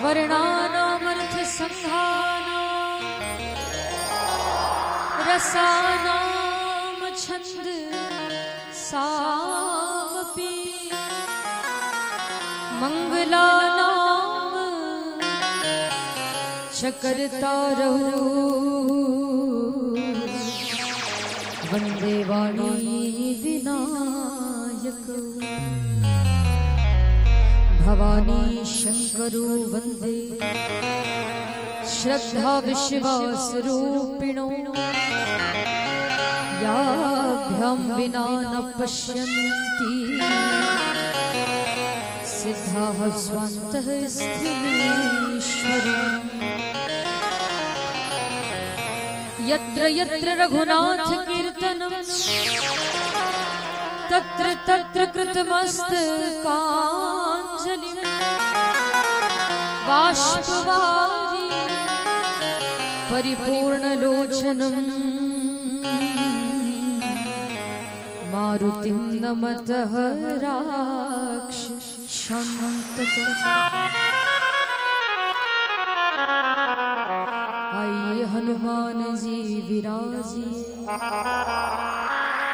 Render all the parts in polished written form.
वर्णानामर्थ संघानां रसानां छंद सामपि मंगलानां चकर्तारौ वंदे वाणी विनायक भवानी शंकरो वंदे श्रद्धा विश्वास रूपिणो याभ्यां विना न पश्यन्ति सिद्धाः स्वान्तः स्थिरीश्वरम् यत्र यत्र रघुनाथ कीर्तनं तत्र तत्र कृतमस्तकाञ्जलिं बाष्पवारि परिपूर्णलोचनं मारुतिं नमतः राक्षसान्तकम्। आइए हनुमान जी विराजिए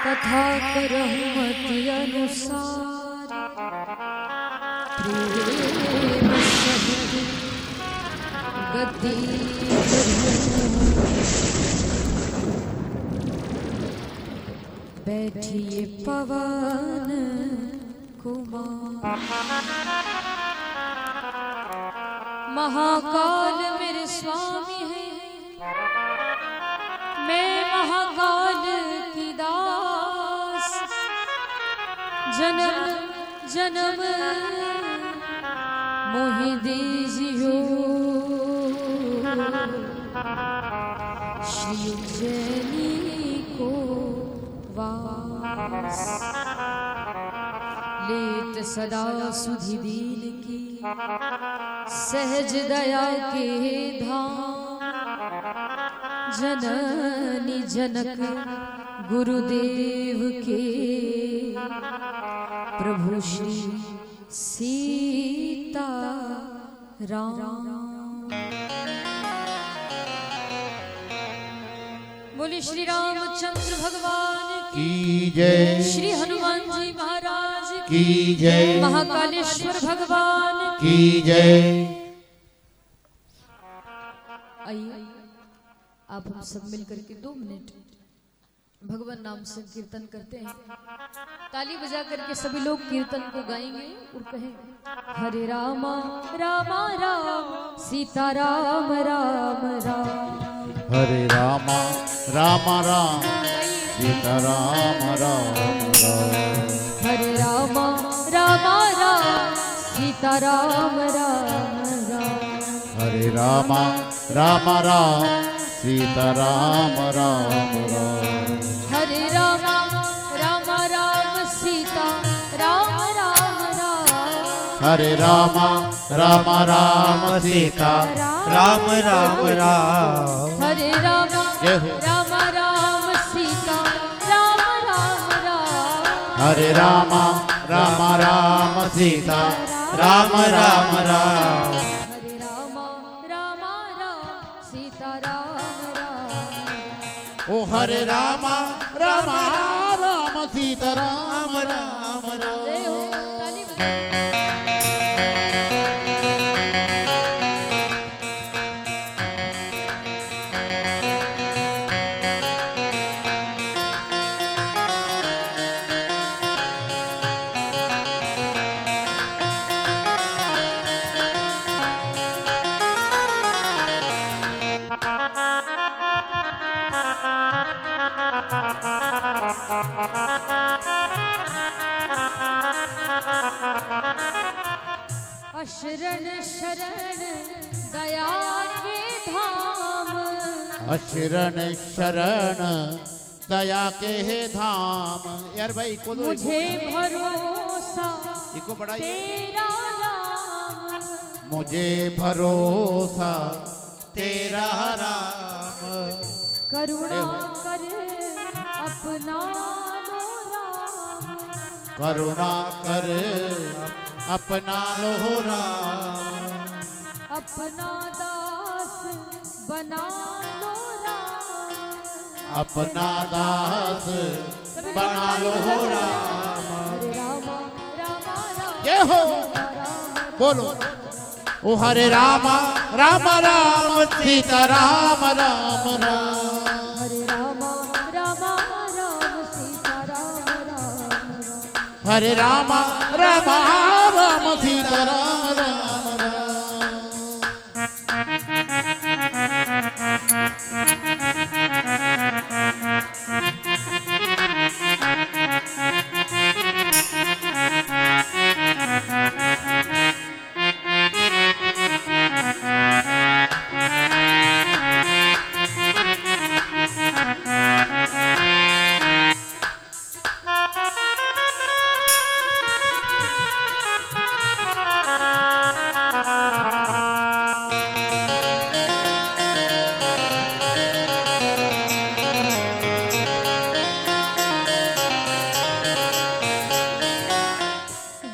कथा करहु मति अनुसार प्रेम सहित गति बैठिए पवन कुमार। महाकाल मेरे स्वामी है, मैं महाकाल की दास, जन्म जन्म मोहि दीजियो श्री उज्जैनी को वास। लेत सदा सुधि दीन की सहज दया के धाम, जननी जनक गुरुदेव के प्रभु श्री सीता राम। बोले श्री रामचंद्र भगवान की जय, श्री हनुमान जी महाराज की जय, महाकालेश्वर भगवान की जय। आइए आप हम सब मिलकर के 2 मिनट भगवान नाम से कीर्तन करते हैं। ताली बजा करके सभी लोग कीर्तन को गाएंगे और कहेंगे हरे रामा रामा राम सीता राम राम राम, हरे रामा रामा राम सीता राम राम राम, हरे रामा रामा राम सीता राम राम राम, हरे रामा रामा राम सीता राम राम राम, हरे रामा रामा राम सीता राम राम राम, हरे रामा रामा राम सीता राम राम राम, हरे रामा रामा राम सीता राम राम राम, हरे रामा रामा राम सीता राम राम राम, हरे रामा रामा राम सीता राम राम। ओ हरे रामा रामा राम सीता राम राम राम। शरण शरण दया के धाम, शरण शरण दया के है धाम। यार भाई को मुझे भरोसा इको बढ़ाइए, तेरा राम, मुझे भरोसा तेरा राम, करुणा कर अपना लो राम, करुणा कर अपना लो राम, अपना दास बना लो राम, अपना दास बना लो राम। हरे राम राम राम ये हो बोलो ओ हरे राम राम राम सीता राम राम राम। हरे राम राम राम सीता राम राम राम। हरे राम राम राम सीता राम राम राम।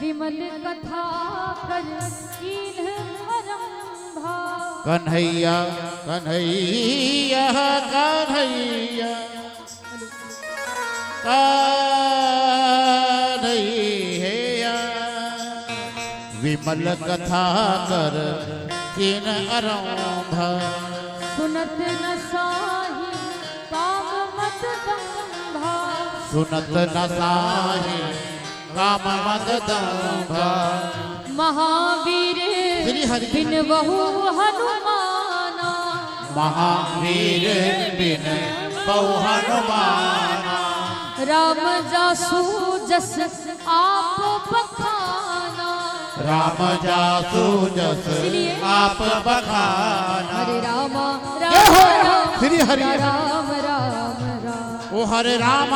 विमल कथा कर कीन्ह आरंभा, कन्हैया कन्हैया कन्हैया कन्हैया विमल कथा कर किन आरंभ। सुनत न साही काम मत दंभा, सुनत न साही काम मद दंभ। महावीर श्री हरि बिन बहु हनुमाना, महावीर बिन बहु हनुमाना। राम जासु जस आप बखाना, राम जासु जस आप बखाना। हरे राम ये हो राम श्री हरि राम राम राम। ओ हरे राम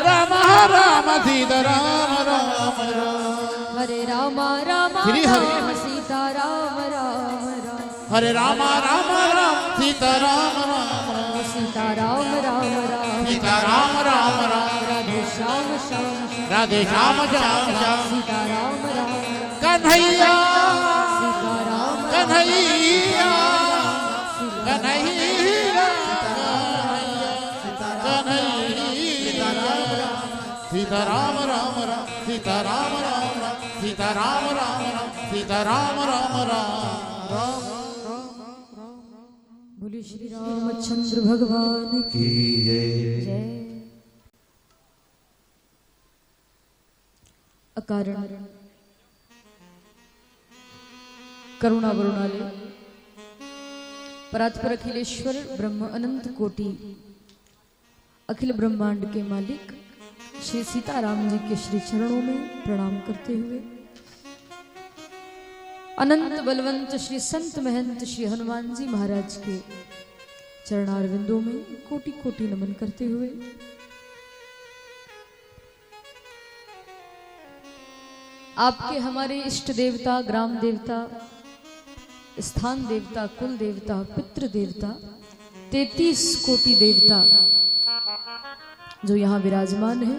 राम राम सीता राम राम राम। हरे राम राम श्री हरि राम सीता राम राम राम। हरे राम राम राम सीता राम राम राम। सीता राम राम राम सीता राम राम राम। राधे श्याम श्याम श्याम। राधे श्याम श्याम श्याम। सीता राम राम राम कन्हैया सीता राम कन्हैया कन्हैया कन्हैया। सीता राम राम राम सीता राम राम राम सीता राम राम राम सीता राम राम राम। बोले श्री रामचंद्र भगवान की जय। अकारण करुणा वरुणालय परात्पर अखिलेश्वर ब्रह्म अनंत कोटि अखिल ब्रह्मांड के मालिक श्री सीताराम जी के श्री चरणों में प्रणाम करते हुए अनंत बलवंत श्री संत महंत श्री हनुमान जी महाराज के चरणारविंदों में कोटि कोटि नमन करते हुए आपके हमारे इष्ट देवता, ग्राम देवता, स्थान देवता, कुल देवता, पितृ देवता, 33 कोटि देवता जो यहाँ विराजमान है,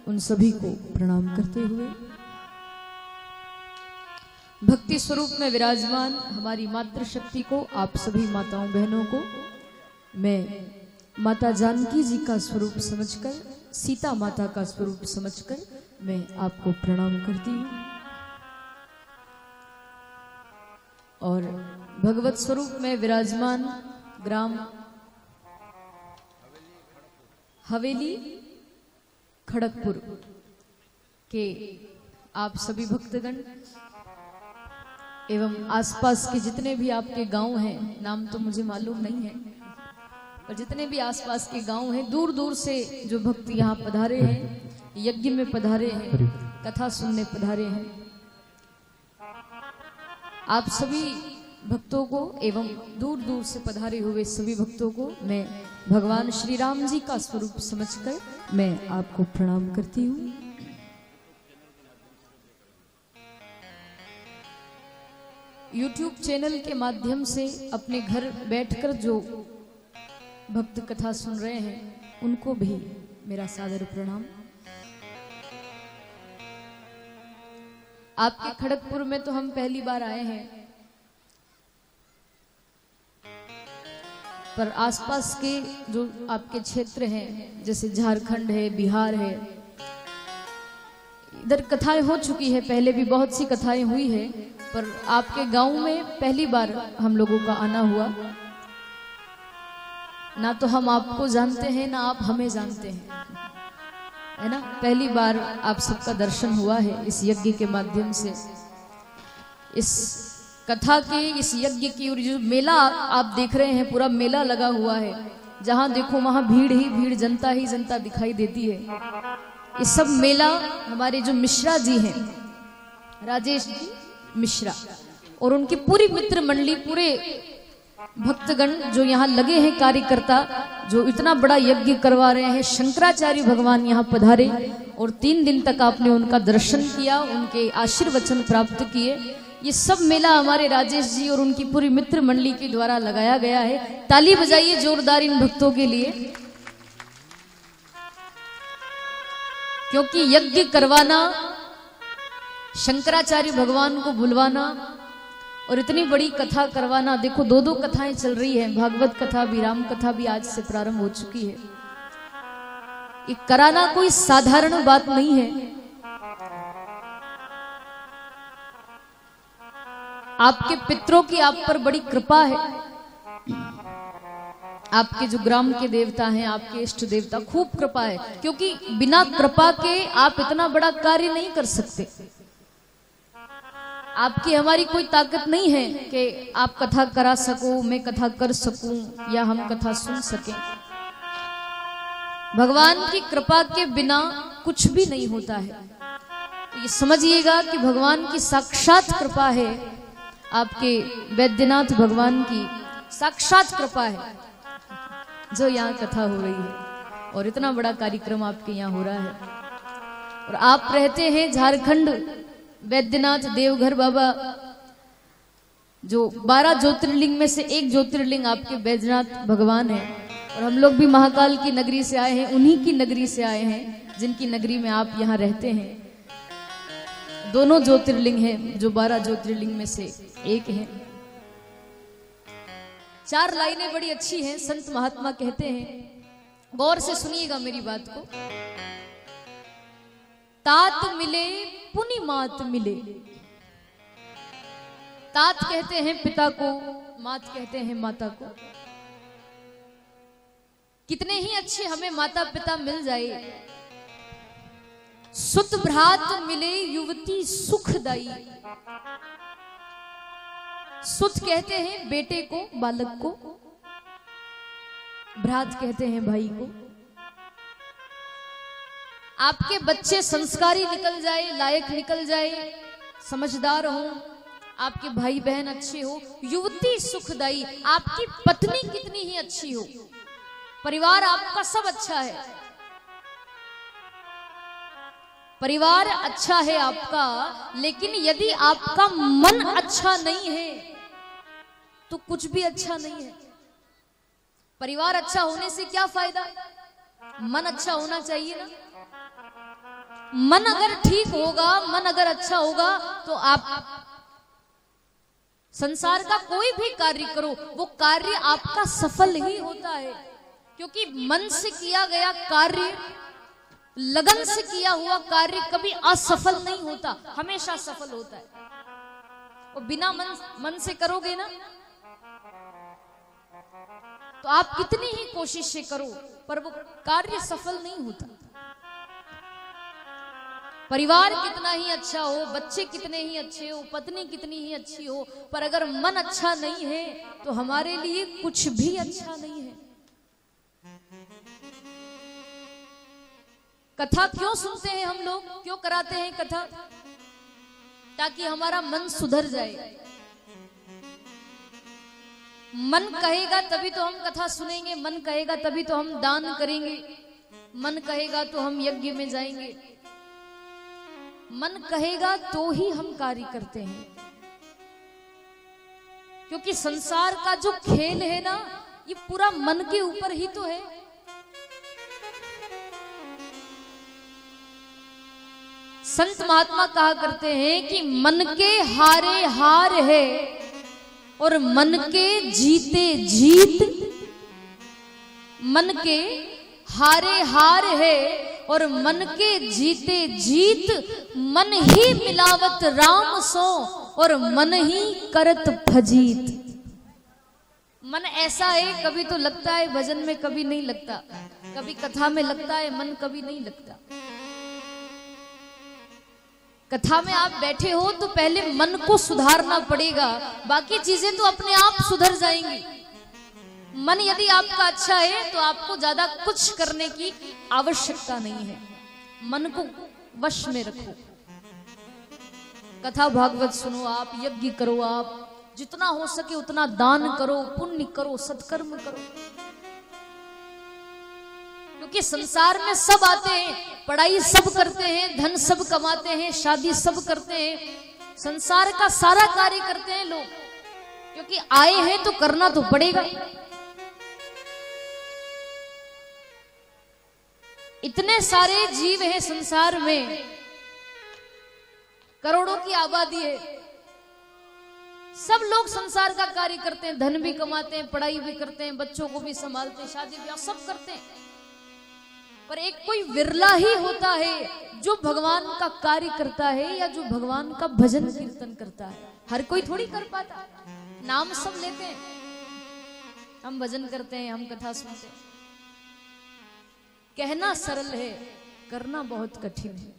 उन सभी को प्रणाम करते हुए भक्ति स्वरूप में विराजमान हमारी मातृशक्ति को, आप सभी माताओं बहनों को मैं माता जानकी जी का स्वरूप समझकर, सीता माता का स्वरूप समझकर मैं आपको प्रणाम करती हूँ। और भगवत स्वरूप में विराजमान ग्राम हवेली खड़गपुर के आप सभी भक्तगण एवं आसपास के जितने भी आपके गांव हैं, नाम तो मुझे मालूम नहीं है, और जितने भी आसपास के गांव हैं, दूर दूर से जो भक्त यहाँ पधारे हैं, यज्ञ में पधारे हैं, कथा सुनने पधारे हैं, आप सभी भक्तों को एवं दूर दूर से पधारे हुए सभी भक्तों को मैं भगवान श्री राम जी का स्वरूप समझकर मैं आपको प्रणाम करती हूँ। YouTube चैनल के माध्यम से अपने घर बैठकर जो भक्त कथा सुन रहे हैं, उनको भी मेरा सादर प्रणाम। आपके खड़गपुर में तो हम पहली बार आए हैं, पर आसपास के जो आपके क्षेत्र हैं, जैसे झारखंड है, बिहार है, इधर कथाएं हो चुकी है, पहले भी बहुत सी कथाएं हुई है, पर आपके गांव में पहली बार हम लोगों का आना हुआ। ना तो हम आपको जानते हैं, ना आप हमें जानते हैं, है ना। पहली बार आप सबका दर्शन हुआ है इस यज्ञ के माध्यम से, इस कथा के, इस यज्ञ की। और जो मेला आप देख रहे हैं, पूरा मेला लगा हुआ है, जहां देखो वहां भीड़ ही भीड़, जनता ही जनता दिखाई देती है। ये सब मेला हमारे जो मिश्रा जी हैं, राजेश जी मिश्रा, और उनकी पूरी मित्र मंडली, पूरे भक्तगण जो यहाँ लगे हैं, कार्यकर्ता जो इतना बड़ा यज्ञ करवा रहे हैं। शंकराचार्य भगवान यहाँ पधारे और 3 दिन तक आपने उनका दर्शन किया, उनके आशीर्वचन प्राप्त किए। ये सब मेला हमारे राजेश जी और उनकी पूरी मित्र मंडली के द्वारा लगाया गया है। ताली बजाइए जोरदार इन भक्तों के लिए, क्योंकि यज्ञ करवाना, शंकराचार्य भगवान को बुलवाना और इतनी बड़ी कथा करवाना। देखो 2-2 कथाएं चल रही हैं, भागवत कथा भी, राम कथा भी आज से प्रारंभ हो चुकी है। ये कराना कोई साधारण बात नहीं है। आपके पितरों की आप पर बड़ी कृपा है, आपके जो ग्राम के देवता हैं, आपके इष्ट देवता, खूब कृपा है, क्योंकि बिना कृपा के आप इतना बड़ा कार्य नहीं कर सकते। आपकी हमारी कोई ताकत नहीं है कि आप कथा करा सको, मैं कथा कर सकूं या हम कथा सुन सकें। भगवान की कृपा के बिना कुछ भी नहीं होता है। तो ये समझिएगा कि भगवान की साक्षात कृपा है, आपके वैद्यनाथ भगवान की साक्षात कृपा है जो यहाँ कथा हो रही है और इतना बड़ा कार्यक्रम आपके यहाँ हो रहा है। और आप रहते हैं झारखंड, वैद्यनाथ देवघर बाबा, जो 12 ज्योतिर्लिंग में से एक ज्योतिर्लिंग आपके वैद्यनाथ भगवान है। और हम लोग भी महाकाल की नगरी से आए हैं, उन्हीं की नगरी से आए हैं जिनकी नगरी में आप यहाँ रहते हैं। दोनों ज्योतिर्लिंग हैं जो 12 ज्योतिर्लिंग में से एक हैं। 4 लाइनें बड़ी अच्छी हैं, संत महात्मा कहते हैं, गौर से सुनिएगा मेरी बात को। तात मिले पुनि मात मिले। तात कहते हैं पिता को, मात कहते हैं माता को। कितने ही अच्छे हमें माता पिता मिल जाए, सुत भ्रात मिले युवती सुखदाई। सुत कहते हैं बेटे को, बालक को, भ्रात कहते हैं भाई को। आपके बच्चे संस्कारी निकल जाए, लायक निकल जाए, समझदार हो, आपके भाई बहन अच्छे हो। युवती सुखदाई, आपकी पत्नी कितनी ही अच्छी हो, परिवार आपका सब अच्छा है, परिवार अच्छा है आपका। लेकिन यदि आपका मन अच्छा नहीं है तो कुछ भी अच्छा नहीं है। परिवार अच्छा होने से क्या फायदा, मन अच्छा होना चाहिए ना। मन अगर ठीक होगा, मन अगर अच्छा होगा, तो आप संसार का कोई भी कार्य करो, वो कार्य आपका सफल ही होता है। क्योंकि मन से किया गया कार्य, लगन से किया हुआ कार्य कभी असफल नहीं होता, हमेशा सफल होता है। और बिना मन से करोगे ना, तो आप कितनी ही कोशिशें करो पर वो कार्य सफल नहीं होता। परिवार कितना ही अच्छा हो, बच्चे कितने ही अच्छे हो, पत्नी कितनी ही अच्छी हो, पर अगर मन अच्छा नहीं है तो हमारे लिए कुछ भी अच्छा नहीं है। कथा क्यों सुनते हैं हम लोग, क्यों कराते हैं कथा? ताकि हमारा मन सुधर जाए। मन कहेगा तभी तो हम कथा सुनेंगे, मन कहेगा तभी तो हम दान करेंगे, मन कहेगा तो हम यज्ञ में जाएंगे, मन कहेगा तो ही हम कार्य करते हैं। क्योंकि संसार का जो खेल है ना, ये पूरा मन के ऊपर ही तो है। संत महात्मा कहा करते हैं कि मन के हारे हार है और मन के जीते जीत मन के हारे हार है और मन के जीते जीत, मन ही मिलावत राम सो और मन ही करत फजीत। मन ऐसा है, कभी तो लगता है भजन में, कभी नहीं लगता, कभी कथा में लगता है मन, कभी नहीं लगता। कथा में आप बैठे हो तो पहले मन को सुधारना पड़ेगा, बाकी चीजें तो अपने आप सुधर जाएंगी। मन यदि आपका अच्छा है तो आपको ज्यादा कुछ करने की आवश्यकता नहीं है। मन को वश में रखो, कथा भागवत सुनो आप, यज्ञ करो आप, जितना हो सके उतना दान करो, पुण्य करो, सत्कर्म करो। क्योंकि संसार में सब आते हैं, पढ़ाई सब करते हैं, धन सब कमाते हैं, शादी सब करते हैं, संसार का सारा कार्य करते हैं लोग, क्योंकि आए हैं तो करना तो पड़ेगा। इतने सारे जीव हैं संसार में, करोड़ों की आबादी है, सब लोग संसार का कार्य करते हैं, धन भी कमाते हैं, पढ़ाई भी करते हैं, बच्चों को भी संभालते हैं, शादी ब्याह सब करते हैं। पर एक कोई विरला ही होता है जो भगवान का कार्य करता है या जो भगवान का भजन कीर्तन करता है। हर कोई थोड़ी कर पाता। नाम सब लेते हैं, हम भजन करते हैं, हम कथा सुनते हैं। कहना सरल है, करना बहुत कठिन है।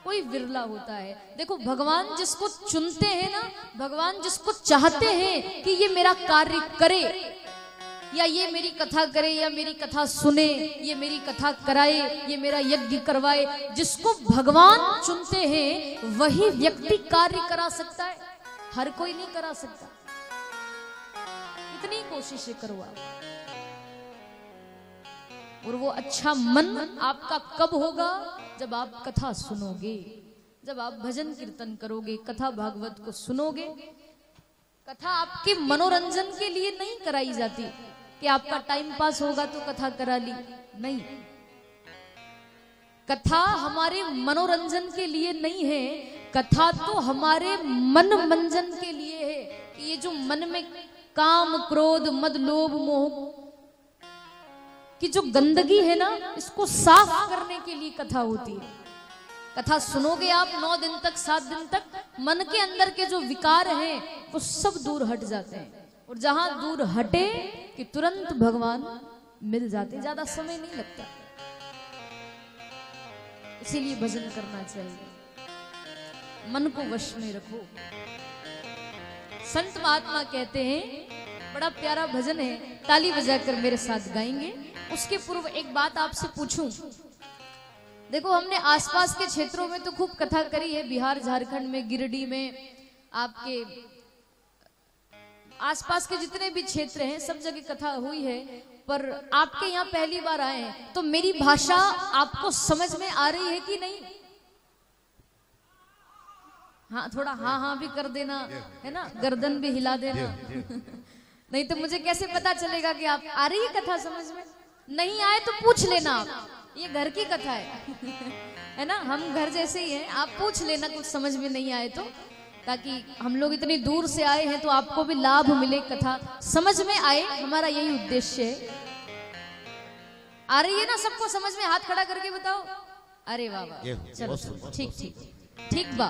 कोई विरला होता है। देखो, भगवान जिसको चुनते हैं ना, भगवान जिसको चाहते हैं कि ये मेरा कार्य करे, या ये मेरी कथा करे, या मेरी कथा सुने, ये मेरी कथा कराए, ये मेरा यज्ञ करवाए, जिसको भगवान चुनते हैं वही व्यक्ति कार्य करा सकता है, हर कोई नहीं करा सकता। इतनी कोशिशें करो आप। और वो अच्छा मन आपका कब होगा? जब आप कथा सुनोगे, जब आप भजन कीर्तन करोगे, कथा भागवत को सुनोगे। कथा आपके मनोरंजन के लिए नहीं कराई जाती कि आपका टाइम पास होगा तो कथा करा ली, नहीं। कथा हमारे मनोरंजन के लिए नहीं है, कथा तो हमारे मन मंजन के लिए है कि ये जो मन में काम, क्रोध, मद, लोभ, मोह की जो गंदगी है ना, इसको साफ करने के लिए कथा होती है। कथा सुनोगे आप 9 दिन तक, 7 दिन तक, मन के अंदर के जो विकार हैं वो सब दूर हट जाते हैं। और जहां दूर हटे कि तुरंत भगवान मिल जाते हैं, ज्यादा समय नहीं लगता। इसीलिए भजन करना चाहिए, मन को वश में रखो। संत महात्मा कहते हैं, बड़ा प्यारा भजन है, ताली बजाकर मेरे साथ गाएंगे। उसके पूर्व एक बात आपसे पूछूं। देखो, हमने आसपास के क्षेत्रों में तो खूब कथा करी है, बिहार, झारखंड में, गिरिडीह में, आपके आसपास के जितने भी क्षेत्र हैं सब जगह कथा हुई है। पर आपके यहाँ पहली बार आए हैं तो मेरी भाषा आपको समझ में आ रही है कि नहीं? हाँ, थोड़ा हाँ हाँ भी कर देना, है ना, गर्दन भी हिला देना। नहीं तो मुझे कैसे पता चलेगा कि आप आ रही है कथा समझ में? नहीं आए तो पूछ लेना आप, ये घर की कथा है ना, हम घर जैसे ही हैं। आप पूछ लेना कुछ समझ में नहीं आए तो, ताकि हम लोग इतनी दूर से आए हैं तो आपको भी लाभ मिले, कथा समझ में आए, हमारा यही उद्देश्य है। आ रही है ना सबको समझ में? हाथ खड़ा करके बताओ। अरे वाह वाह, चलो ठीक ठीक ठीक बा,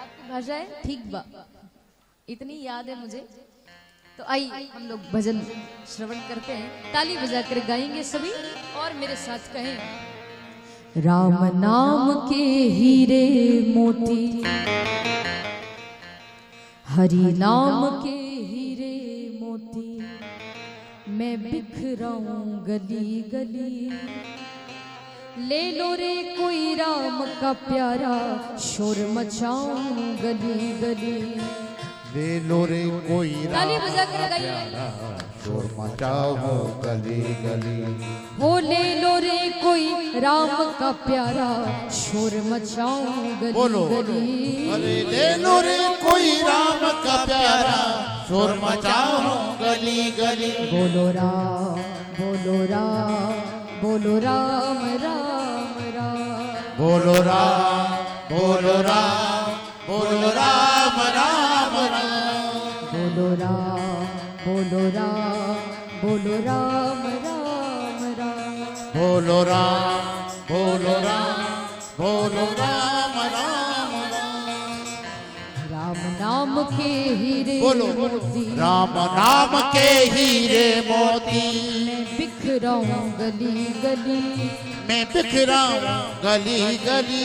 आपकी भाषा है ठीक बा, इतनी याद है मुझे। तो आइए हम लोग भजन श्रवण करते हैं, ताली बजाकर गाएंगे सभी और मेरे साथ कहें। राम नाम के हीरे मोती, हरि नाम के हीरे मोती, मैं बिखराऊं गली गली। ले लो रे कोई राम का प्यारा, शोर मचाऊं गली गली। ले लो रे कोई ताली बजा कर गाइए, शोर मचाओ गली गली। वो ले लो रे कोई राम का प्यारा, शोर मचाऊं गली बोलो, गली। अरे ले लो रे कोई राम का प्यारा, शोर मचाओ गली गली। बोलो राम, बोलो राम, बोलो राम राम राम। बोलो राम, बोलो राम, बोलो राम राम राम। बोलो राम, बोलो राम बोलो राम राम राम बोलो राम बोलो राम बोलो राम राम राम। राम नाम के हीरे बोलो मोती राम नाम के हीरे मोती मैं बिखराऊं गली गली मैं बिखराऊं गली गली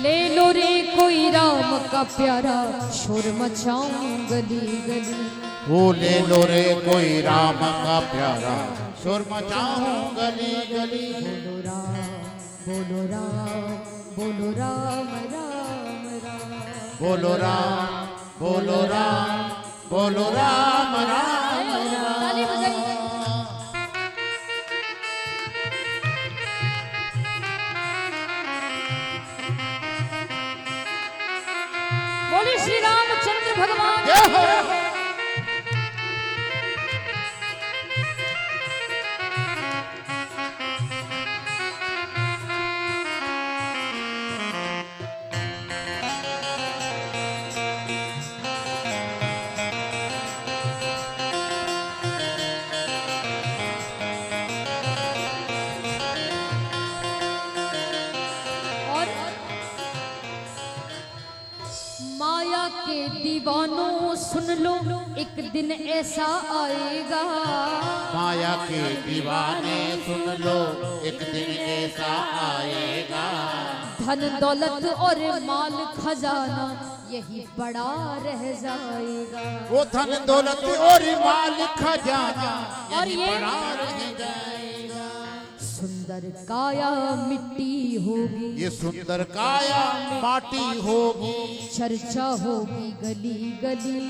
ले लो रे कोई राम का प्यारा शोर मचाऊं गली गली वो ले लो रे कोई राम का प्यारा शोर मचाऊं गली गली। बोलो राम बोलो राम बोलो राम राम राम बोलो राम बोलो राम बोलो राम राम ताली बजाइए। बोले श्री रामचंद्र भगवान जय हो। माया के दीवानों सुन लो एक दिन ऐसा आएगा माया के दीवाने सुन लो एक दिन ऐसा आएगा धन दौलत और माल खजाना यही बड़ा रह जाएगा वो धन दौलत और माल खजाना और यही ये बड़ा रह जाएगा। सुंदर काया मिट्टी होगी ये सुंदर काया माटी होगी चर्चा होगी गली गली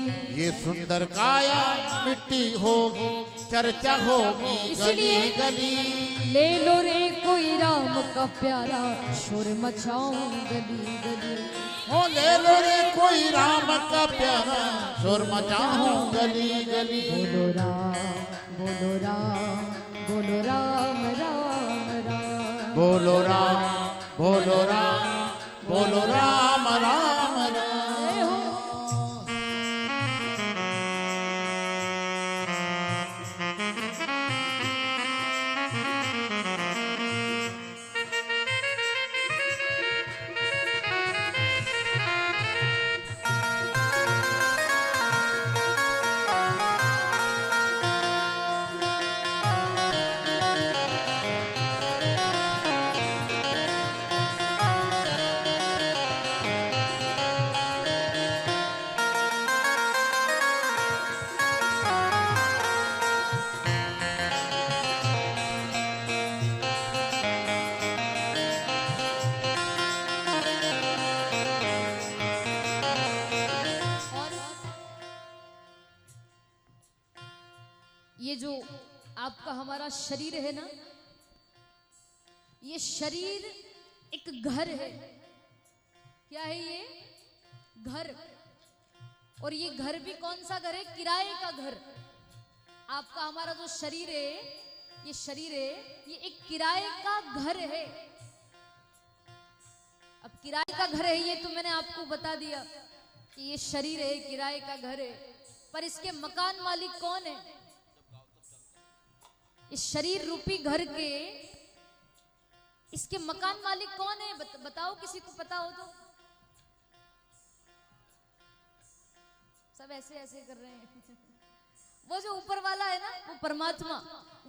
ये सुंदर काया मिट्टी होगी चर्चा होगी गली इसलिए गली ले लो रे कोई राम का प्यारा शोर मचाऊं गली गली ओ ले लो रे कोई राम का प्यारा शोर मचाऊं गली गली। बोलो राम बोलो राम बोलो राम राम राम बोलो राम बोलो राम बोलो राम राम राम। जय हो। ये जो आपका हमारा शरीर है ना, ये शरीर एक घर है। क्या है ये? घर। और ये घर भी कौन सा घर है? किराए का घर। आपका हमारा जो शरीर है, ये शरीर है, ये एक किराए का घर है। अब किराए का घर है ये तो मैंने आपको बता दिया कि ये शरीर है, किराए का घर है, पर इसके मकान मालिक कौन है? इस शरीर रूपी घर के इसके मकान मालिक कौन है? बताओ, किसी को पता हो तो। सब ऐसे ऐसे कर रहे हैं। वो जो ऊपर वाला है ना, वो परमात्मा,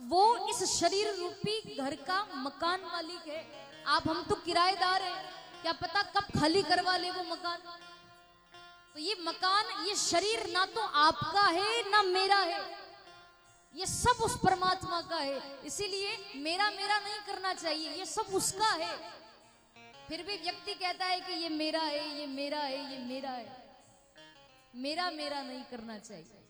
वो इस शरीर रूपी घर का मकान मालिक है। आप हम तो किराएदार हैं, क्या पता कब खाली करवा ले वो मकान। तो ये मकान, ये शरीर ना तो आपका है ना मेरा है, ये सब उस परमात्मा का है। इसीलिए मेरा मेरा नहीं करना चाहिए, ये सब उसका है। फिर भी व्यक्ति कहता है कि ये मेरा है, ये मेरा है, ये मेरा है। मेरा मेरा नहीं करना चाहिए,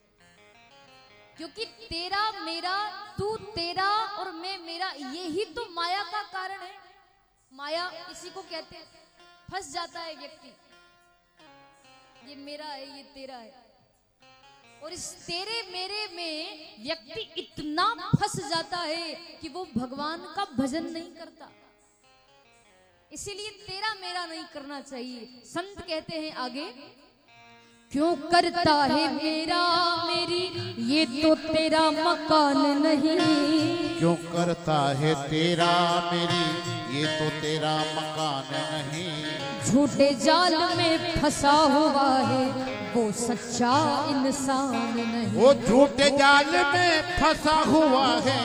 क्योंकि तेरा मेरा, तू तेरा और मैं मेरा, यही तो माया का कारण है। माया इसी को कहते हैं। फंस जाता है व्यक्ति, ये मेरा है, ये तेरा है, और इस तेरे मेरे में व्यक्ति इतना फंस जाता है कि वो भगवान का भजन नहीं करता। इसीलिए तेरा मेरा नहीं करना चाहिए। संत कहते हैं आगे, क्यों करता है मेरा मेरी, ये तो तेरा मकान नहीं। क्यों करता है तेरा मेरी, ये तो तेरा मकान नहीं। झूठे जाल में फंसा हुआ है वो सच्चा इंसान नहीं। वो झूठे जाल में फंसा हुआ है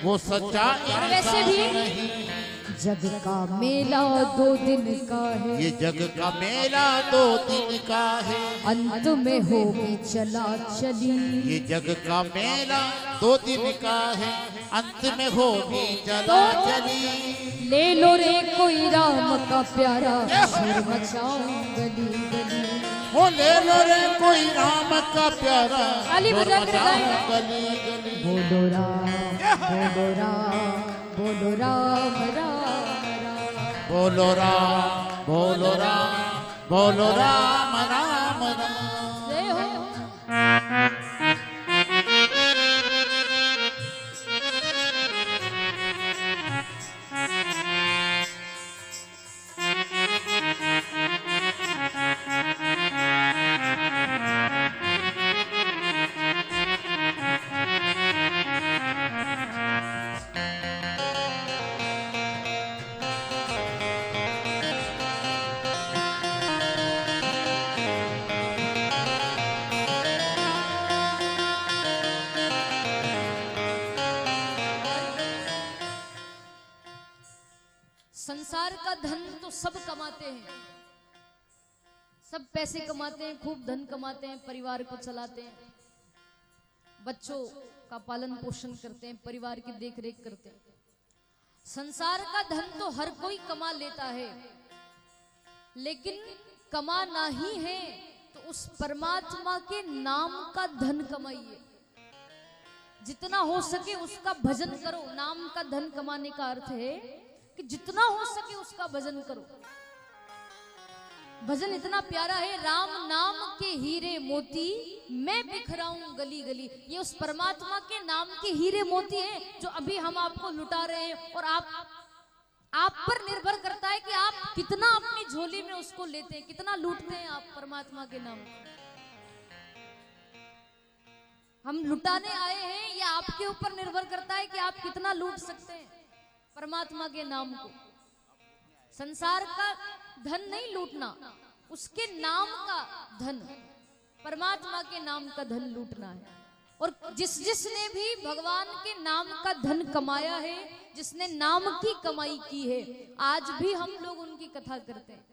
वो सच्चा वैसे इंसान भी नहीं। जग का मेला 2 दिन का है, ये जग का मेला 2 दिन का है। अंत में होगी चला चली। ये जग का मेला 2 दिन का है, अंत में होगी चला चली। ले लो रे कोई राम का प्यारा, शोर मचाओ गली गली। वो ले लो रे कोई राम का प्यारा, ताली बजा के गाएंगे। गली गली। बोलो राम बोलो राम बोलो राम राम राम। बोलो राम बोलो राम बोलो राम राम राम। जय हो। संसार का धन तो सब कमाते हैं, सब पैसे कमाते हैं, खूब धन कमाते हैं, परिवार को चलाते हैं, बच्चों का पालन पोषण करते हैं, परिवार की देखरेख करते हैं। संसार का धन तो हर कोई कमा लेता है, लेकिन कमाना ही है तो उस परमात्मा के नाम का धन कमाइए। जितना हो सके उसका भजन करो। नाम का धन कमाने का अर्थ है कि जितना हो सके उसका भजन करो। भजन इतना प्यारा है, राम नाम के हीरे मोती मैं बिखराऊं गली गली। ये उस परमात्मा के नाम के हीरे मोती हैं जो अभी हम आपको लुटा रहे हैं, और आप पर निर्भर करता है कि आप कितना अपनी झोली में उसको लेते हैं, कितना लूटते हैं आप परमात्मा के नाम। हम लुटाने आए हैं, ये आपके ऊपर निर्भर करता है कि आप कितना लूट सकते हैं परमात्मा के नाम को। संसार का धन नहीं लूटना, उसके नाम का धन, परमात्मा के नाम का धन लूटना है। और जिसने भी भगवान के नाम का धन कमाया है, जिसने नाम की कमाई की है, आज भी हम लोग उनकी कथा करते हैं।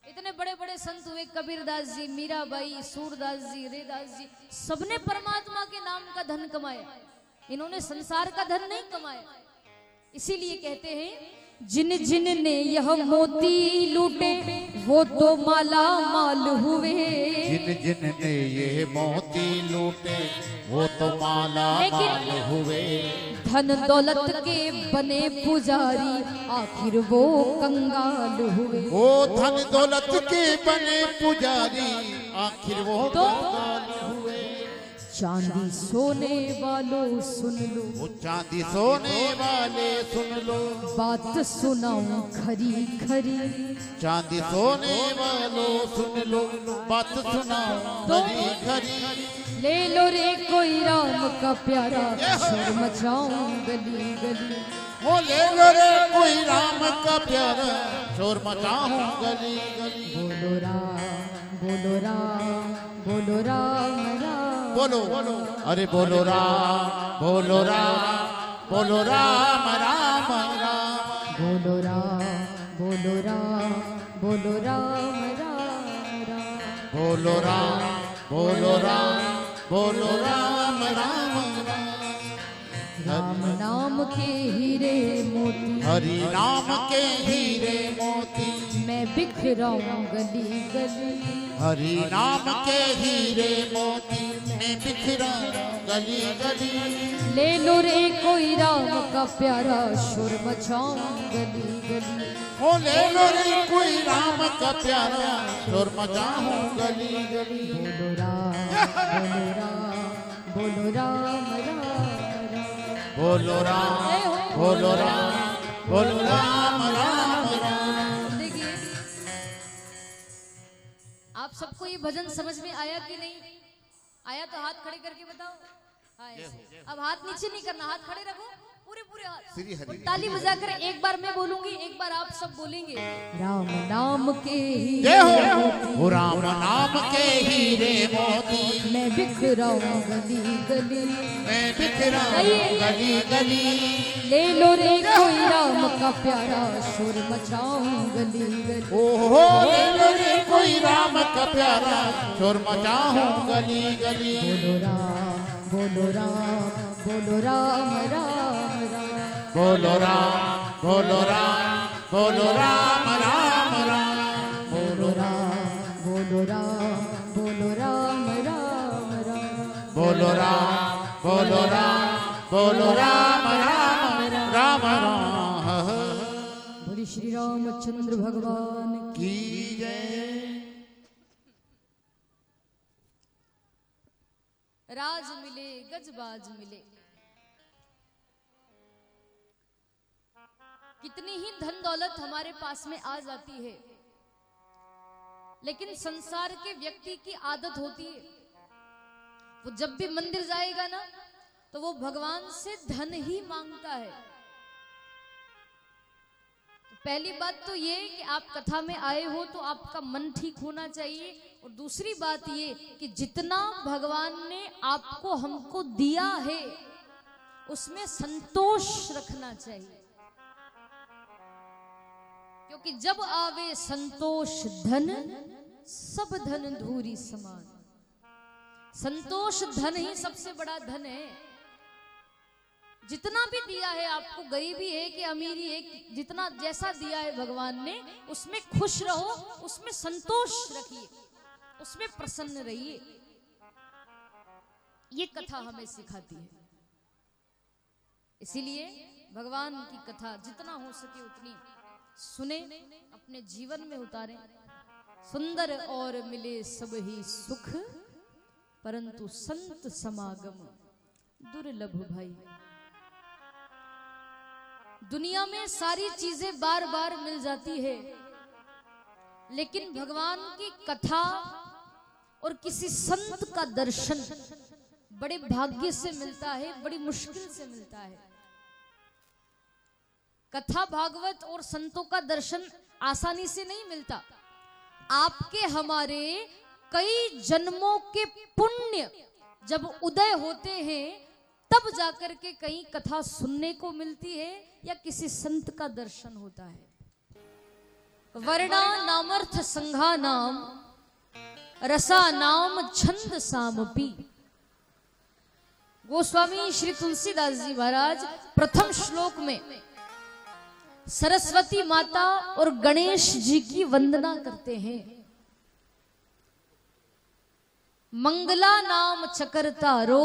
इतने बड़े बड़े संत हुए, कबीरदास जी, मीराबाई, सूरदास जी, रेदास जी, सबने परमात्मा के नाम का धन कमाया। इन्होंने संसार का धन नहीं कमाया। इसीलिए कहते हैं जिन जिन ने यह मोती लूटे वो तो माला माल हुए। जिन जिन ने ये मोती लूटे वो तो माला माल हुए। धन दौलत के बने पुजारी आखिर वो कंगाल हुए। वो धन दौलत के बने पुजारी आखिर वो कंगाल हुए। चांदी सोने वालों सुन लो, वो चांदी सोने वाले सुन लो, बात सुनाऊं खरी खरी। चांदी सोने वालों सुन लो, बात सुनाऊं खरी खरी। ले लो रे कोई राम का प्यारा, शोर मचाऊं गली गली। वो ले लो रे कोई राम का प्यारा, शोर मचाऊं गली गली। बोलो राम बोलो राम बोलो राम राम। बोलो अरे बोलो राम बोलो राम बोलो राम राम राम। बोलो राम बोलो राम बोलो राम राम राम। बोलो राम बोलो राम बोलो राम राम राम। राम नाम के हीरे मोती, हरि नाम के हीरे मोती मैं बिखराऊं गली गली। हरि नाम के हीरे मोती मैं बिखराऊं गली गली। ले लो रे कोई राम का प्यारा, शोर मचाऊं गली गली। ओ ले लो रे कोई राम का प्यारा, शोर मचाऊं गली गली। बोलो राम बोलो राम बोलो राम राम राम। बोलो राम बोलो राम बोलो राम राम राम। देखिए, आप सबको ये भजन समझ में आया कि नहीं आया? तो हाथ खड़े करके बताओ। हाँ, ऐसे। अब हाथ नीचे नहीं करना, हाथ खड़े रखो, पूरे पूरे हाथ। और ताली बजाकर एक बार मैं बोलूंगी, एक बार आप सब बोलेंगे। राम नाम के हीरे हो राम नाम के हीरे मोती, मैं बिखराऊं गली गली, मैं बिखराऊं गली गली। ले लो रे कोई राम का प्यारा, शोर मचाऊं गली गली। ओहो ले लो रे कोई राम का प्यारा, शोर मचाऊं गली गली। बोलो राम बोलो राम बोलो राम राम राम, बोलो राम बोलो राम बोलो राम राम राम, बोलो राम बोलो राम बोलो राम राम राम, बोलो राम बोलो राम बोलो राम राम राम राम। बोली श्री रामचंद्र भगवान की जय। राज मिले गजबाज मिले, कितनी ही धन दौलत हमारे पास में आ जाती है, लेकिन संसार के व्यक्ति की आदत होती है, वो जब भी मंदिर जाएगा ना तो वो भगवान से धन ही मांगता है। तो पहली बात तो ये कि आप कथा में आए हो तो आपका मन ठीक होना चाहिए, और दूसरी बात ये कि जितना भगवान ने आपको हमको दिया है उसमें संतोष रखना चाहिए, क्योंकि जब आवे संतोष धन, सब धन धूरी समान। संतोष धन ही सबसे बड़ा धन है। जितना भी दिया है आपको, गरीबी है कि अमीरी है, जितना जैसा दिया है भगवान ने, उसमें खुश रहो, उसमें संतोष रखिए, उसमें प्रसन्न रहिए। ये कथा हमें सिखाती है। इसीलिए भगवान की कथा जितना हो सके उतनी सुने, अपने जीवन में उतारें। सुंदर और मिले सब ही सुख, परंतु संत समागम दुर्लभ भाई। दुनिया में सारी चीजें बार बार मिल जाती है, लेकिन भगवान की कथा और किसी संत का दर्शन बड़े भाग्य से मिलता है, बड़ी मुश्किल से मिलता है। कथा भागवत और संतों का दर्शन आसानी से नहीं मिलता। आपके हमारे कई जन्मों के पुण्य जब उदय होते हैं, तब जाकर के कहीं कथा सुनने को मिलती है या किसी संत का दर्शन होता है। वर्णा नामर्थ संघा नाम, रसा नाम छंद सामपी। गोस्वामी श्री तुलसीदास जी महाराज प्रथम श्लोक में सरस्वती माता और गणेश जी की वंदना करते हैं। मंगला नाम चकरतारो,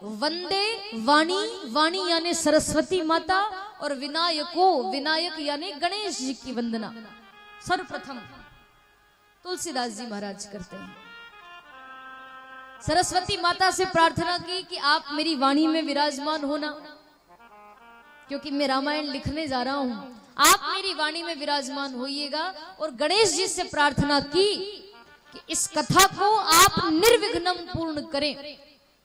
वंदे वाणी, वाणी यानी सरस्वती माता, और विनायको, विनायक यानी गणेश जी की वंदना सर्वप्रथम तुलसीदास जी महाराज करते हैं। सरस्वती माता से प्रार्थना की कि आप मेरी वाणी में विराजमान होना, क्योंकि मैं रामायण लिखने जा रहा हूं, आप मेरी वाणी में विराजमान होइएगा। और गणेश जी से प्रार्थना की कि इस कथा को आप निर्विघ्नम पूर्ण करें,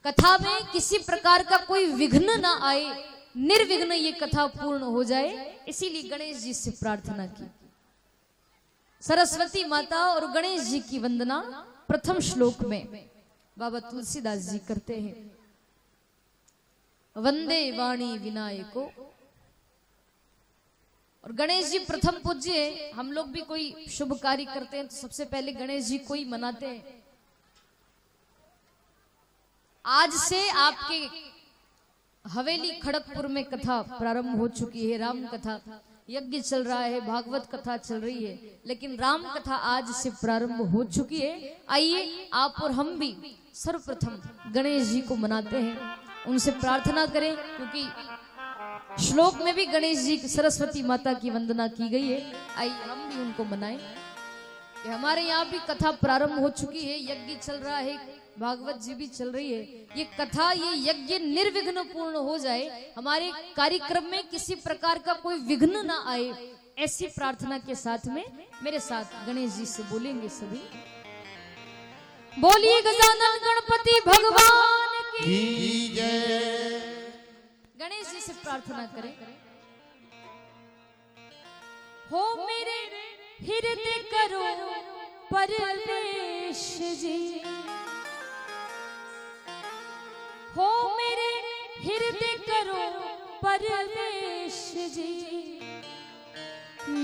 कथा में किसी प्रकार का कोई विघ्न ना आए, निर्विघ्न ये कथा पूर्ण हो जाए। इसीलिए गणेश जी से प्रार्थना की। सरस्वती माता और गणेश जी की वंदना प्रथम श्लोक में बाबा तुलसीदास जी करते हैं। वंदे वाणी विनायको। और गणेश जी प्रथम पूज्य है। हम लोग भी कोई शुभ कार्य करते हैं तो सबसे पहले गणेश जी को ही मनाते हैं। आज से आपके हवेली खड़गपुर में कथा प्रारंभ हो चुकी है। राम कथा यज्ञ चल रहा है, भागवत कथा चल रही है, लेकिन राम कथा आज से प्रारंभ हो चुकी है। आइए आप और हम भी सर्वप्रथम गणेश जी को मनाते हैं, उनसे प्रार्थना करें, क्योंकि श्लोक में भी गणेश जी सरस्वती माता की वंदना की गई है। आइए हम भी उनको मनाएं। हमारे यहाँ भी कथा प्रारंभ हो चुकी है, यज्ञ चल रहा है, भागवत जी भी चल रही है। ये कथा, ये यज्ञ निर्विघ्न पूर्ण हो जाए, हमारे कार्यक्रम में किसी प्रकार का कोई विघ्न ना आए, ऐसी प्रार्थना के साथ में मेरे साथ गणेश जी से बोलेंगे सभी। बोलिए गजानन गणपति भगवान की जय। गणेश जी से प्रार्थना करें। हो मेरे हृदय करो परवेश जी, हो मेरे हृदय करो परवेश जी,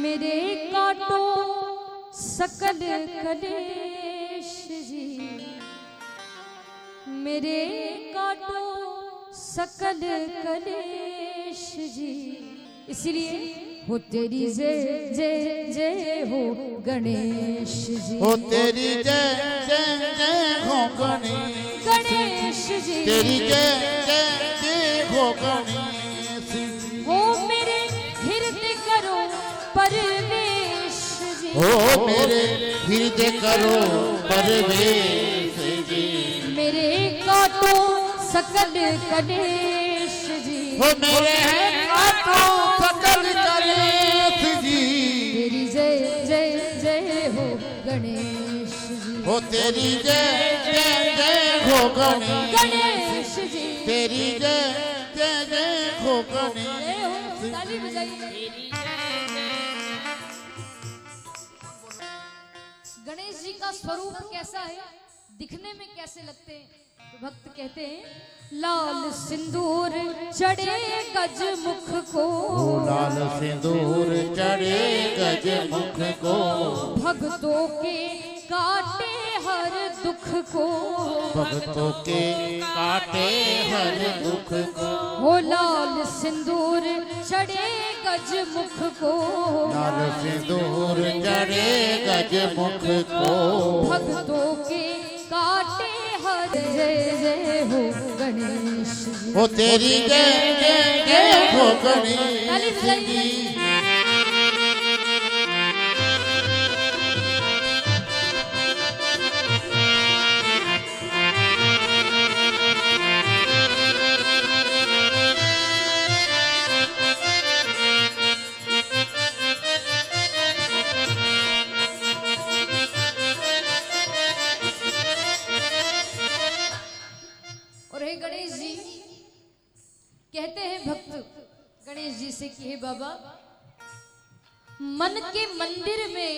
मेरे काटो सकल कलेश जी, मेरे काटो सकल कलेश जी। इसीलिए हो तेरी जय जय जय हो गणेश जी, हो तेरी जय जय जय हो गणेश, गणेश जी तेरी जय जय जय हो गणेश जी। हो मेरे हृदय करो परवेश जी, हो मेरे हृदय करो परवेश जी, मेरे काटो सकल कलेश जी, हो मेरे काटो सकल कलेश जी। तेरी जय जय जय हो गणेश जी, हो तेरी जय जय जय हो गणेश, गणेश जी तेरी जय जय जय हो गणेश। जय हो। ताली बजाइए। गणेश जी का स्वरूप कैसा है, दिखने में कैसे लगते हैं? तो भक्त कहते हैं लाल सिंदूर चढ़े गज मुख को, लाल सिंदूर चढ़े गज मुख को, भक्तों के काटे हर दुख को, भक्तों के काटे हर दुख को। हो लाल सिंदूर चढ़े गज मुख को, लाल सिंदूर चढ़े गज मुख को, भक्तों के काटे हर जय जय हो गणेश जी। हो तेरी जय जय जय हो गणेश ताली बजाइए। जी। और हे गणेश जी कहते हैं भक्त गणेश जी से कि हे बाबा, मन के मंदिर में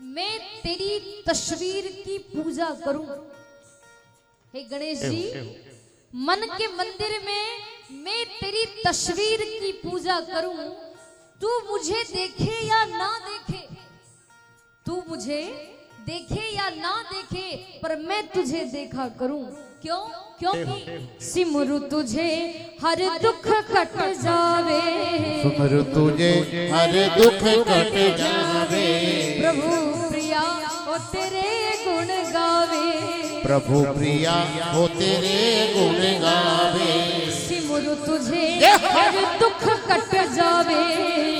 मैं तेरी तस्वीर की पूजा करूं। हे गणेश जी, मन के मंदिर में मैं तेरी तस्वीर की पूजा करूं, तू मुझे देखे या ना देखे, तू मुझे देखे या ना देखे, पर मैं तुझे देखा करूं। क्यों? क्योंकि सिमरु तुझे हर दुख कट जावे, सिमरु तुझे हर दुख कट जावे, प्रभु प्रिया ओ तेरे गुण गावे, प्रभु प्रिया हो तेरे गुण गावे। सिमरु तुझे हर दुख कट जावे,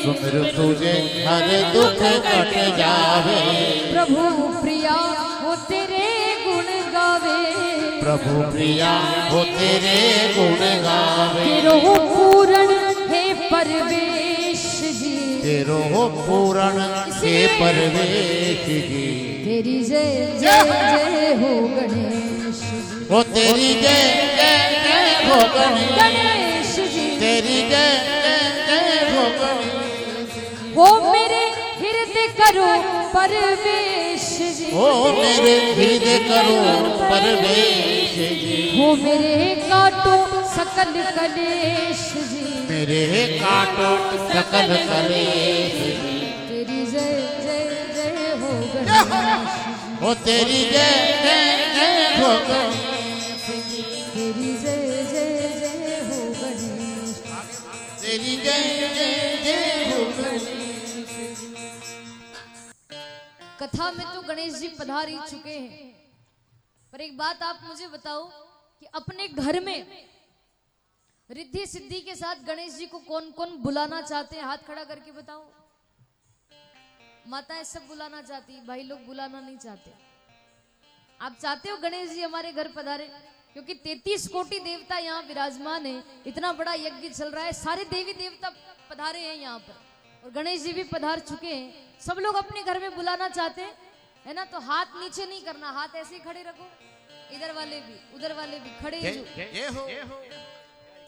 सिमरु तुझे हर दुख कट जावे, प्रभु प्रिया हो तेरे गुण गावे, प्रभु प्रिया हो तेरे गुण गावे। तेरो पूरण है परवेश जी, तेरो पूरण हे परवेश जी, तेरी जय जय जय हो गणेश जी, हो तेरी जय जय जय हो गणेश, गणेश जी तेरी जय जय जय हो गणेश। हो मेरे हृदय करो परवेश जी, हो मेरे हृदय करो परवेश जी, हो मेरे काटो सकल कलेश जी, मेरे काटो सकल कलेश जी। तेरी जय जय जय हो गणेश जी, हो तेरी जय जय जय हो गणेश, तेरी जय जय जय हो गणेश। तेरी जय जय जय हो गणेश। कथा में तो गणेश जी पधार ही चुके हैं, पर एक बात आप मुझे बताओ कि अपने घर में रिद्धि सिद्धि के साथ गणेश जी को कौन कौन बुलाना चाहते हैं? हाथ खड़ा करके बताओ। माताएं सब बुलाना चाहती, भाई लोग बुलाना नहीं चाहते। आप चाहते हो गणेश जी हमारे घर पधारे? क्योंकि 33 कोटि देवता यहाँ विराजमान है, इतना बड़ा यज्ञ चल रहा है, सारे देवी देवता पधारे हैं यहाँ पर और गणेश जी भी पधार चुके हैं। सब लोग अपने घर में बुलाना चाहते हैं, है ना, तो हाथ नीचे नहीं करना, हाथ ऐसे ही खड़े रखो, इधर वाले भी उधर वाले भी खड़े। ये हो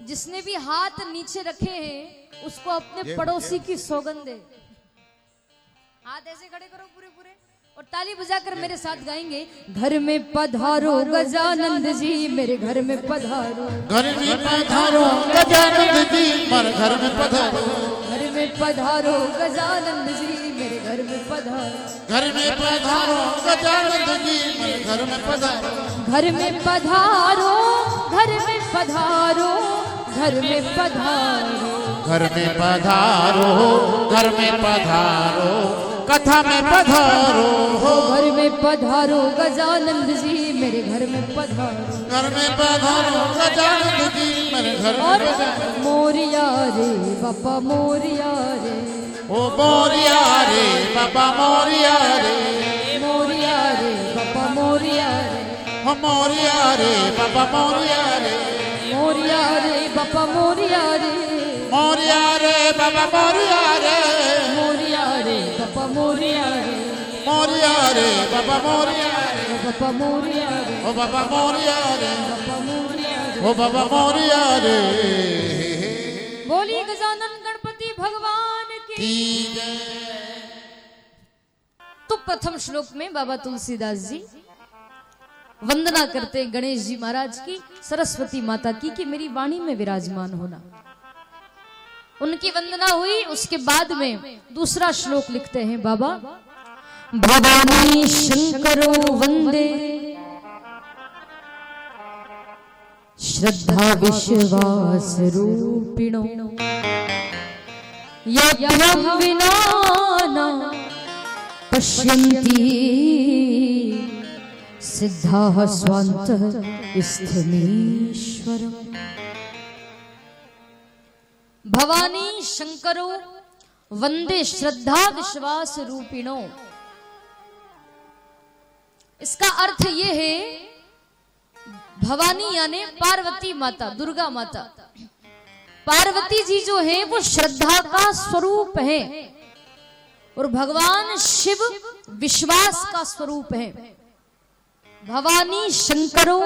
जिसने भी हाथ नीचे रखे हैं उसको अपने पड़ोसी की सौगंध दे। हाथ ऐसे खड़े करो पूरे पूरे और ताली बजाकर मेरे साथ गाएंगे। घर में पधारो गजानंद जी मेरे घर में पधारो, घर में पधारो गजानंद जी मेरे घर में पधारो, घर में पधारो गजानंद जी मेरे घर में पधारो, घर में पधारो गजानंद जी मेरे घर में पधारो, घर में पधारो, घर में पधारो, घर में पधारो, घर में पधारो, घर में पधारो, कथा में पधारो हो, घर में पधारो गजानंद जी मेरे घर में पधारो, घर में पधारो गजानंद जी मेरे घर में और पधारो। मोरिया रे बापा मोरिया रे, ओ मोरिया रे बाबा मोरिया रे, मोरिया रे बापा मोरिया रे, ओ मोरिया रे बाबा मोरिया रे, मोरिया रे बापा मोरिया रे, मोरिया रे बाबा मोरिया रे, मोरिया रे बापा मोरिया रे, मोरिया रे बाबा मोरिया रे, बापा मोरिया रे, ओ बाबा मोरिया रे, बापा मोरिया रे। ओ बाबा मोरिया रे। बोलिए गजानन गणपति भगवान की। तो प्रथम श्लोक में बाबा तुलसीदास जी वंदना करते गणेश जी महाराज की, सरस्वती माता की कि मेरी वाणी में विराजमान होना। उनकी वंदना हुई, उसके बाद में दूसरा श्लोक लिखते हैं बाबा। भवानी शंकरो वंदे श्रद्धा विश्वास रूपिणो यद्यं विना न पश्यन्ति सिद्धाः स्वान्तः स्थमीश्वरम्। भवानी शंकरो वंदे श्रद्धा विश्वास रूपिणो। इसका अर्थ ये है, भवानी यानी पार्वती माता, दुर्गा माता। पार्वती जी जो है वो श्रद्धा का स्वरूप है और भगवान शिव विश्वास का स्वरूप है। भवानी शंकरो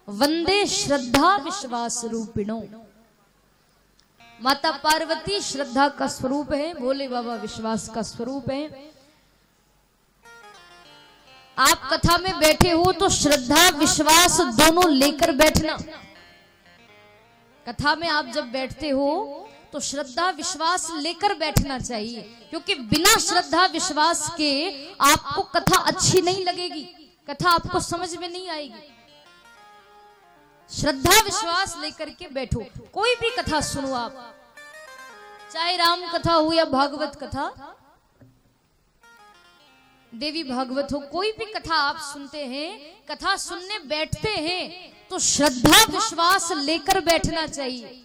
वंदे श्रद्धा विश्वास रूपिणो। माता पार्वती श्रद्धा का स्वरूप है, भोले बाबा विश्वास का स्वरूप है। आप कथा में बैठे हो तो श्रद्धा विश्वास दोनों लेकर बैठना। कथा में आप जब बैठते हो तो श्रद्धा विश्वास लेकर बैठना चाहिए, क्योंकि बिना श्रद्धा विश्वास के आपको कथा अच्छी नहीं लगेगी, कथा आपको समझ में नहीं आएगी। श्रद्धा विश्वास लेकर के बैठो। कोई भी कथा सुनो आप, चाहे राम कथा हो या भागवत कथा, देवी भागवत हो, कोई भी कथा आप सुनते हैं, कथा सुनने बैठते हैं तो श्रद्धा विश्वास लेकर बैठना चाहिए।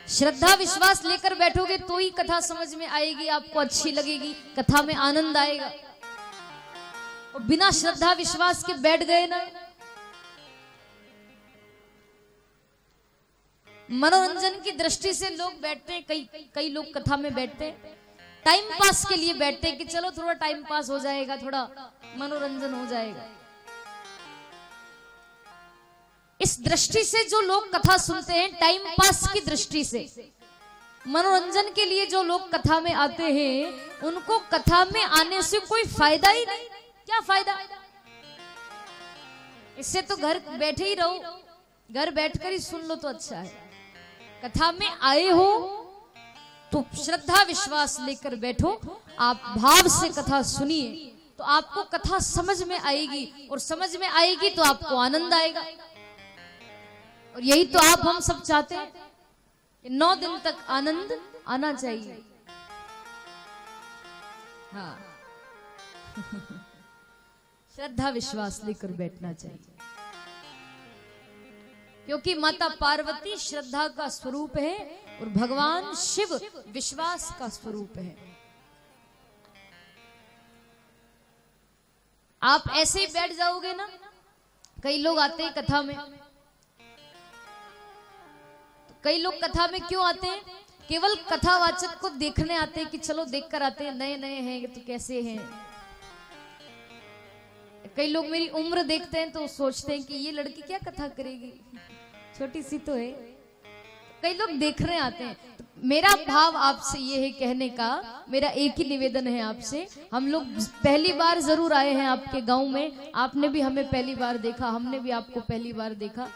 श्रद्धा विश्वास लेकर बैठोगे तो ही कथा समझ में आएगी, आपको अच्छी लगेगी, कथा में आनंद आएगा। और बिना श्रद्धा विश्वास के बैठ गए ना, मनोरंजन की दृष्टि से लोग बैठते हैं, कई लोग कथा में बैठते हैं टाइम पास के लिए बैठते हैं कि चलो थोड़ा टाइम पास हो जाएगा, थोड़ा मनोरंजन हो जाएगा। इस दृष्टि से जो लोग कथा सुनते हैं, टाइम पास की दृष्टि से, मनोरंजन के लिए जो लोग कथा में आते हैं, उनको कथा में आने से कोई फायदा ही नहीं। क्या फायदा? इससे तो घर बैठे ही रहो, घर बैठकर ही सुन लो तो अच्छा है। कथा में आए हो तो श्रद्धा विश्वास लेकर बैठो, आप भाव से कथा सुनिए तो आपको कथा समझ में आएगी, और समझ में आएगी तो आपको आनंद आएगा। और यही तो आप हम सब चाहते हैं कि 9 दिन तक आनंद आना चाहिए। हाँ श्रद्धा विश्वास लेकर बैठना चाहिए, क्योंकि माता पार्वती श्रद्धा का स्वरूप है और भगवान शिव विश्वास का स्वरूप है। आप ऐसे ही बैठ जाओगे ना, कई लोग आते हैं कथा में, कई लोग कथा में क्यों आते हैं केवल कथावाचक को देखने आते हैं कि चलो देखकर आते हैं, नए नए हैं तो कैसे हैं। कई लोग मेरी उम्र देखते हैं तो सोचते हैं कि ये लड़की क्या कथा करेगी, छोटी सी तो है। कई लोग देखने आते हैं। तो मेरा भाव आपसे ये है कहने का, मेरा एक ही निवेदन है आपसे, हम लोग पहली बार जरूर आए हैं आपके गांव में, आपने भी हमें पहली बार देखा, हमने भी आपको पहली बार देखा।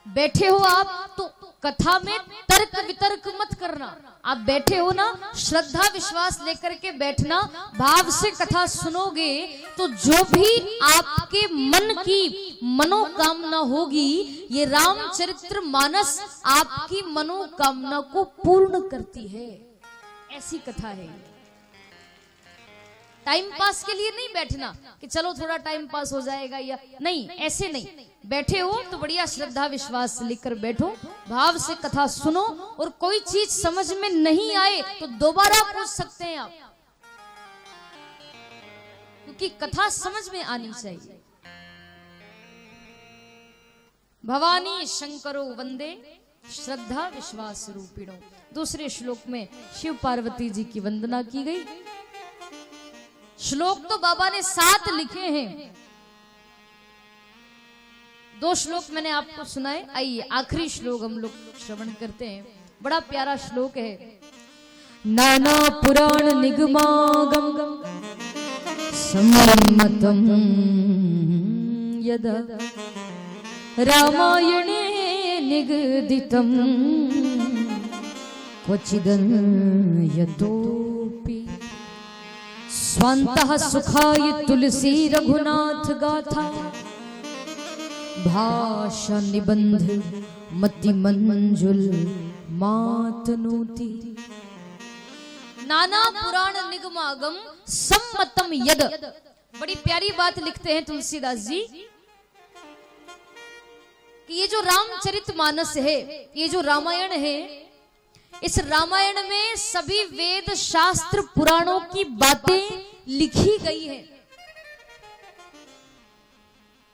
बैठे हो आप तो कथा में तर्क वितर्क मत करना, आप बैठे हो ना श्रद्धा विश्वास लेकर के बैठना, भाव से कथा सुनोगे तो जो भी आपके मन की मनोकामना होगी ये रामचरित्र मानस आपकी मनोकामना को पूर्ण करती है। ऐसी कथा है। टाइम पास के लिए नहीं बैठना कि चलो थोड़ा टाइम पास हो जाएगा, या नहीं, ऐसे नहीं। बैठे हो तो बढ़िया श्रद्धा विश्वास लेकर बैठो, भाव से कथा सुनो, और कोई चीज समझ में नहीं आए तो दोबारा पूछ सकते हैं आप, क्योंकि कथा समझ में आनी चाहिए। भवानी शंकरो वंदे श्रद्धा विश्वास रूपिणो। दूसरे श्लोक में शिव पार्वती जी की वंदना की गई। श्लोक तो बाबा ने 7 लिखे हैं, 2 श्लोक मैंने आपको सुनाए। आइए आखिरी श्लोक हम लोग श्रवण करते हैं, बड़ा प्यारा श्लोक है। नाना पुराण निगमागम सम्मतम यदा रामायणे निगदितम क्वचिदन यतोपि स्वान्तः सुखाय तुलसी रघुनाथ गाथा भाषा निबंध मति मंजुल मातनोति। नाना पुराण निगमागम सम्मतम यद। बड़ी प्यारी बात लिखते हैं तुलसीदास जी कि ये जो रामचरितमानस है, ये जो रामायण है, इस रामायण में सभी वेद शास्त्र पुराणों की बातें लिखी गई हैं।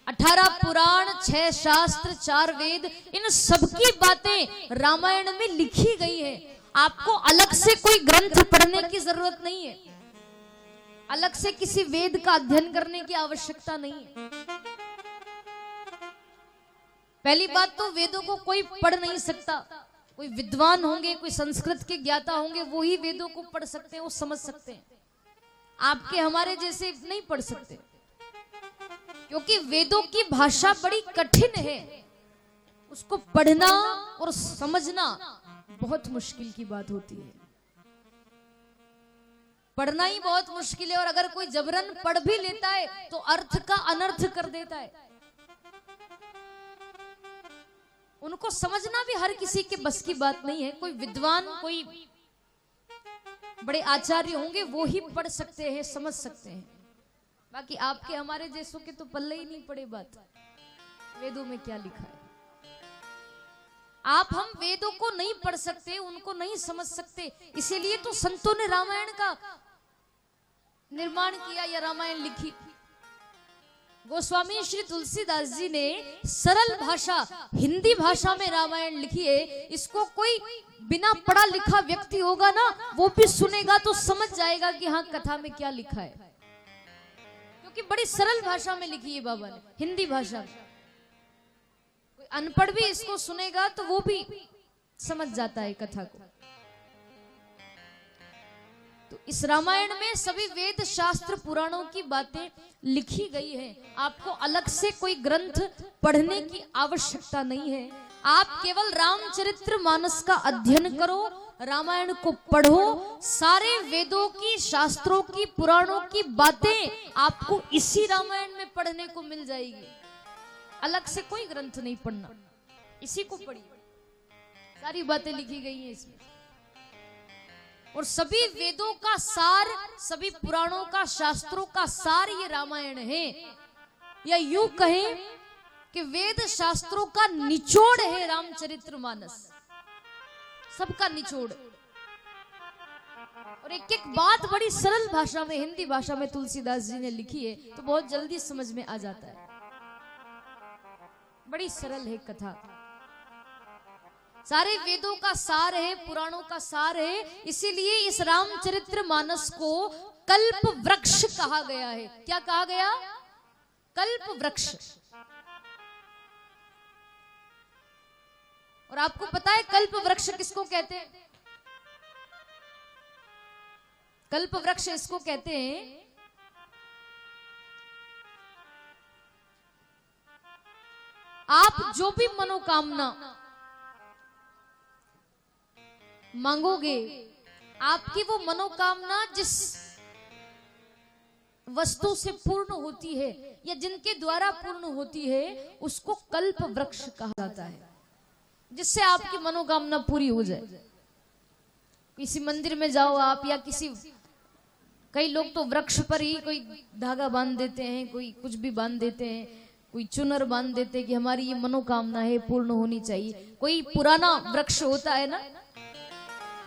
18 पुराण, 6 शास्त्र, 4 वेद, इन सबकी बातें रामायण में लिखी गई हैं। आपको अलग से कोई ग्रंथ पढ़ने की जरूरत नहीं है, अलग से किसी वेद का अध्ययन करने की आवश्यकता नहीं है। पहली बात तो वेदों को कोई पढ़ नहीं सकता, कोई विद्वान होंगे, कोई संस्कृत के ज्ञाता होंगे, वो ही वेदों को पढ़ सकते हैं, वो समझ सकते हैं। आपके हमारे जैसे नहीं पढ़ सकते, क्योंकि वेदों की भाषा बड़ी कठिन है, उसको पढ़ना और समझना बहुत मुश्किल की बात होती है। पढ़ना ही बहुत मुश्किल है, और अगर कोई जबरन पढ़ भी लेता है तो अर्थ का अनर्थ कर देता है। उनको समझना भी हर किसी के बस की बात नहीं है। कोई विद्वान, कोई बड़े आचार्य होंगे, वो ही पढ़ सकते हैं, समझ सकते हैं। बाकी आपके हमारे जैसों के तो पल्ले ही नहीं पड़े बात, वेदों में क्या लिखा है। आप हम वेदों को नहीं पढ़ सकते, उनको नहीं समझ सकते, इसीलिए तो संतों ने रामायण का निर्माण किया या रामायण लिखी। गोस्वामी श्री तुलसीदास जी ने सरल भाषा, हिंदी भाषा में रामायण लिखी है। इसको कोई बिना पढ़ा लिखा व्यक्ति होगा ना, वो भी सुनेगा तो समझ जाएगा कि हाँ कथा में क्या लिखा है, क्योंकि बड़ी सरल भाषा में लिखी है बाबा ने, हिंदी भाषा में। कोई अनपढ़ भी इसको सुनेगा तो वो भी समझ जाता है कथा को। तो इस रामायण में सभी वेद शास्त्र पुराणों की बातें लिखी गई हैं। आपको अलग से कोई ग्रंथ पढ़ने की आवश्यकता नहीं है। आप केवल रामचरित्र मानस का अध्ययन करो, रामायण को पढ़ो, सारे वेदों की, शास्त्रों की, पुराणों की बातें आपको इसी रामायण में पढ़ने को मिल जाएगी। अलग से कोई ग्रंथ नहीं पढ़ना, इसी को पढ़िए, सारी बातें लिखी गई हैं इसमें। और सभी वेदों का सार, सभी पुराणों का, शास्त्रों का सार ये रामायण है। या यूं कहें कि वेद शास्त्रों का निचोड़ है रामचरितमानस, सबका निचोड़। और एक एक बात बड़ी सरल भाषा में, हिंदी भाषा में तुलसीदास जी ने लिखी है, तो बहुत जल्दी समझ में आ जाता है। बड़ी सरल है कथा। सारे वेदों का सार है, पुराणों का सार है। इसीलिए इस रामचरितमानस को कल्प वृक्ष कहा गया है। क्या कहा गया? कल्प वृक्ष। और आपको पता है कल्प वृक्ष किसको कहते हैं? कल्प वृक्ष इसको कहते हैं आप जो भी मनोकामना मांगोगे, आपकी वो मनोकामना जिस वस्तु से पूर्ण होती है या जिनके द्वारा पूर्ण होती है, उसको कल्प वृक्ष कहा जाता है, जिससे आपकी मनोकामना पूरी हो जाए। किसी मंदिर में जाओ आप, या किसी, कई लोग तो वृक्ष पर ही कोई धागा बांध देते हैं, कोई कुछ भी बांध देते हैं, कोई चुनर बांध देते हैं कि हमारी ये मनोकामना है पूर्ण होनी चाहिए। कोई पुराना वृक्ष होता है ना,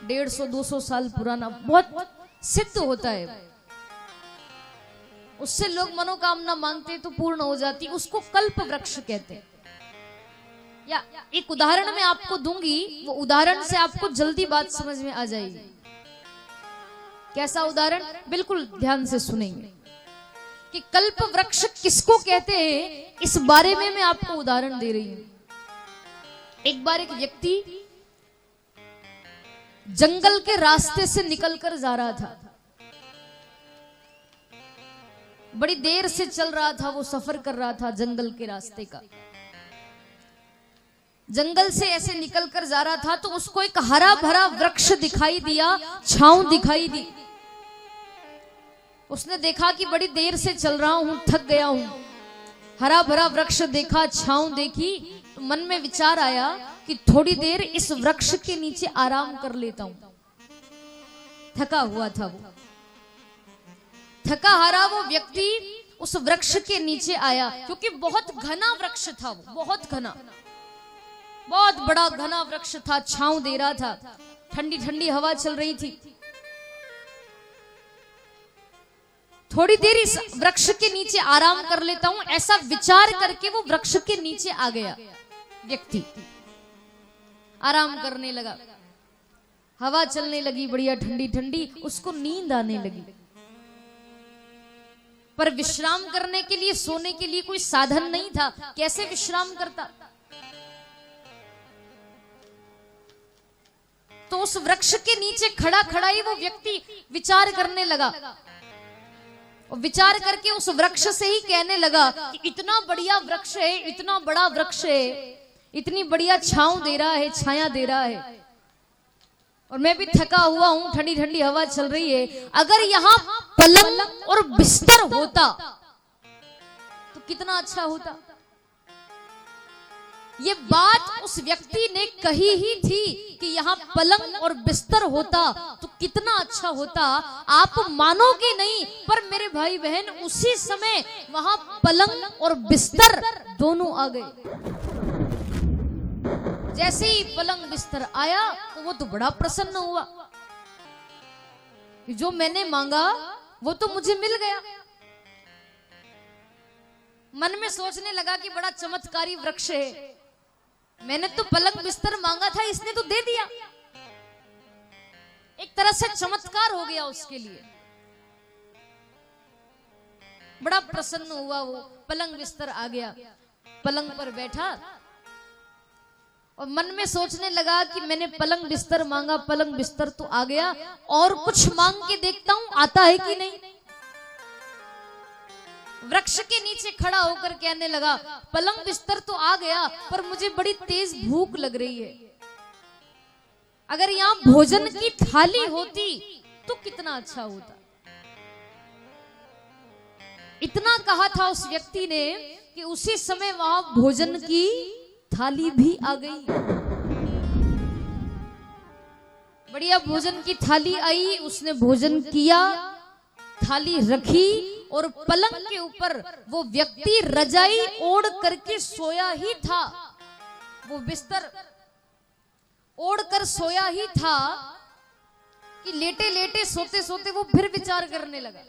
150-200 साल पुराना, बहुत सिद्ध होता है, उससे लोग मनोकामना मांगते हैं तो पूर्ण हो जाती, उसको कल्प वृक्ष कहते हैं। या एक उदाहरण मैं आपको दूंगी, वो उदाहरण से आपको जल्दी बात समझ में आ जाएगी। कैसा उदाहरण? बिल्कुल ध्यान से सुनेंगे कि कल्प वृक्ष किसको कहते हैं, इस बारे में मैं आपको उदाहरण दे रही हूं। एक बार एक व्यक्ति जंगल के रास्ते से निकलकर जा रहा था, बड़ी देर से चल रहा था, वो सफर कर रहा था जंगल के रास्ते का। जंगल से ऐसे निकलकर जा रहा था तो उसको एक हरा भरा वृक्ष दिखाई दिया, छांव दिखाई दी। उसने देखा कि बड़ी देर से चल रहा हूं, थक गया हूं। हरा भरा वृक्ष देखा, छांव देखी, तो मन में विचार आया कि थोड़ी देर इस वृक्ष के नीचे आराम कर लेता हूं। थका हुआ था वो, थका हारा वो व्यक्ति उस वृक्ष के नीचे आया, क्योंकि बहुत घना वृक्ष था वो, बहुत घना, बहुत बड़ा घना वृक्ष था, छांव दे रहा था, ठंडी ठंडी हवा चल रही थी। थोड़ी देर इस वृक्ष के नीचे आराम कर लेता हूं, ऐसा विचार करके वो वृक्ष के नीचे आ गया व्यक्ति। आराम करने लगा, हवा चलने लगी बढ़िया ठंडी ठंडी, उसको नींद आने लगी। पर विश्राम करने के लिए, सोने के लिए कोई साधन नहीं था, कैसे विश्राम करता? तो उस वृक्ष के नीचे खड़ा खड़ा ही वो व्यक्ति विचार करने लगा, और विचार करके उस वृक्ष से ही कहने लगा कि इतना बढ़िया वृक्ष है, इतना बड़ा वृक्ष है, इतनी बढ़िया छांव दे रहा है, छाया दे रहा है, और मैं भी थका हुआ हूं, ठंडी ठंडी हवा चल रही है। अगर यहाँ पलंग और बिस्तर होता तो कितना अच्छा होता। ये बात उस व्यक्ति ने कही ही थी कि यहाँ पलंग और बिस्तर होता तो कितना अच्छा होता। आप मानोगे नहीं, पर मेरे भाई बहन उसी समय वहां पलंग और बिस्तर दोनों आ गए। जैसे ही पलंग बिस्तर आया तो वो तो बड़ा प्रसन्न हुआ, जो मैंने मांगा वो तो मुझे मिल गया। मन में सोचने लगा कि बड़ा चमत्कारी वृक्ष है, मैंने तो पलंग बिस्तर मांगा था, इसने तो दे दिया। एक तरह से चमत्कार हो गया उसके लिए, बड़ा प्रसन्न हुआ वो। पलंग बिस्तर आ गया, पलंग पर बैठा और मन में सोचने लगा कि मैंने पलंग बिस्तर मांगा, पलंग बिस्तर तो आ गया, और कुछ मांग के देखता हूं आता है कि नहीं। वृक्ष के नीचे खड़ा होकर कहने लगा, पलंग बिस्तर तो आ गया, पर मुझे बड़ी तेज भूख लग रही है। अगर यहाँ भोजन की थाली होती तो कितना अच्छा होता। इतना कहा था उस व्यक्ति ने कि उसी समय वहां भोजन की थाली भी आ गई। बढ़िया भोजन की थाली आई, उसने भोजन किया, थाली रखी, और पलंग के ऊपर वो व्यक्ति रजाई ओढ़ करके सोया ही था। वो बिस्तर ओढ़ कर सोया ही था कि लेटे लेटे सोते सोते वो फिर विचार करने लगा,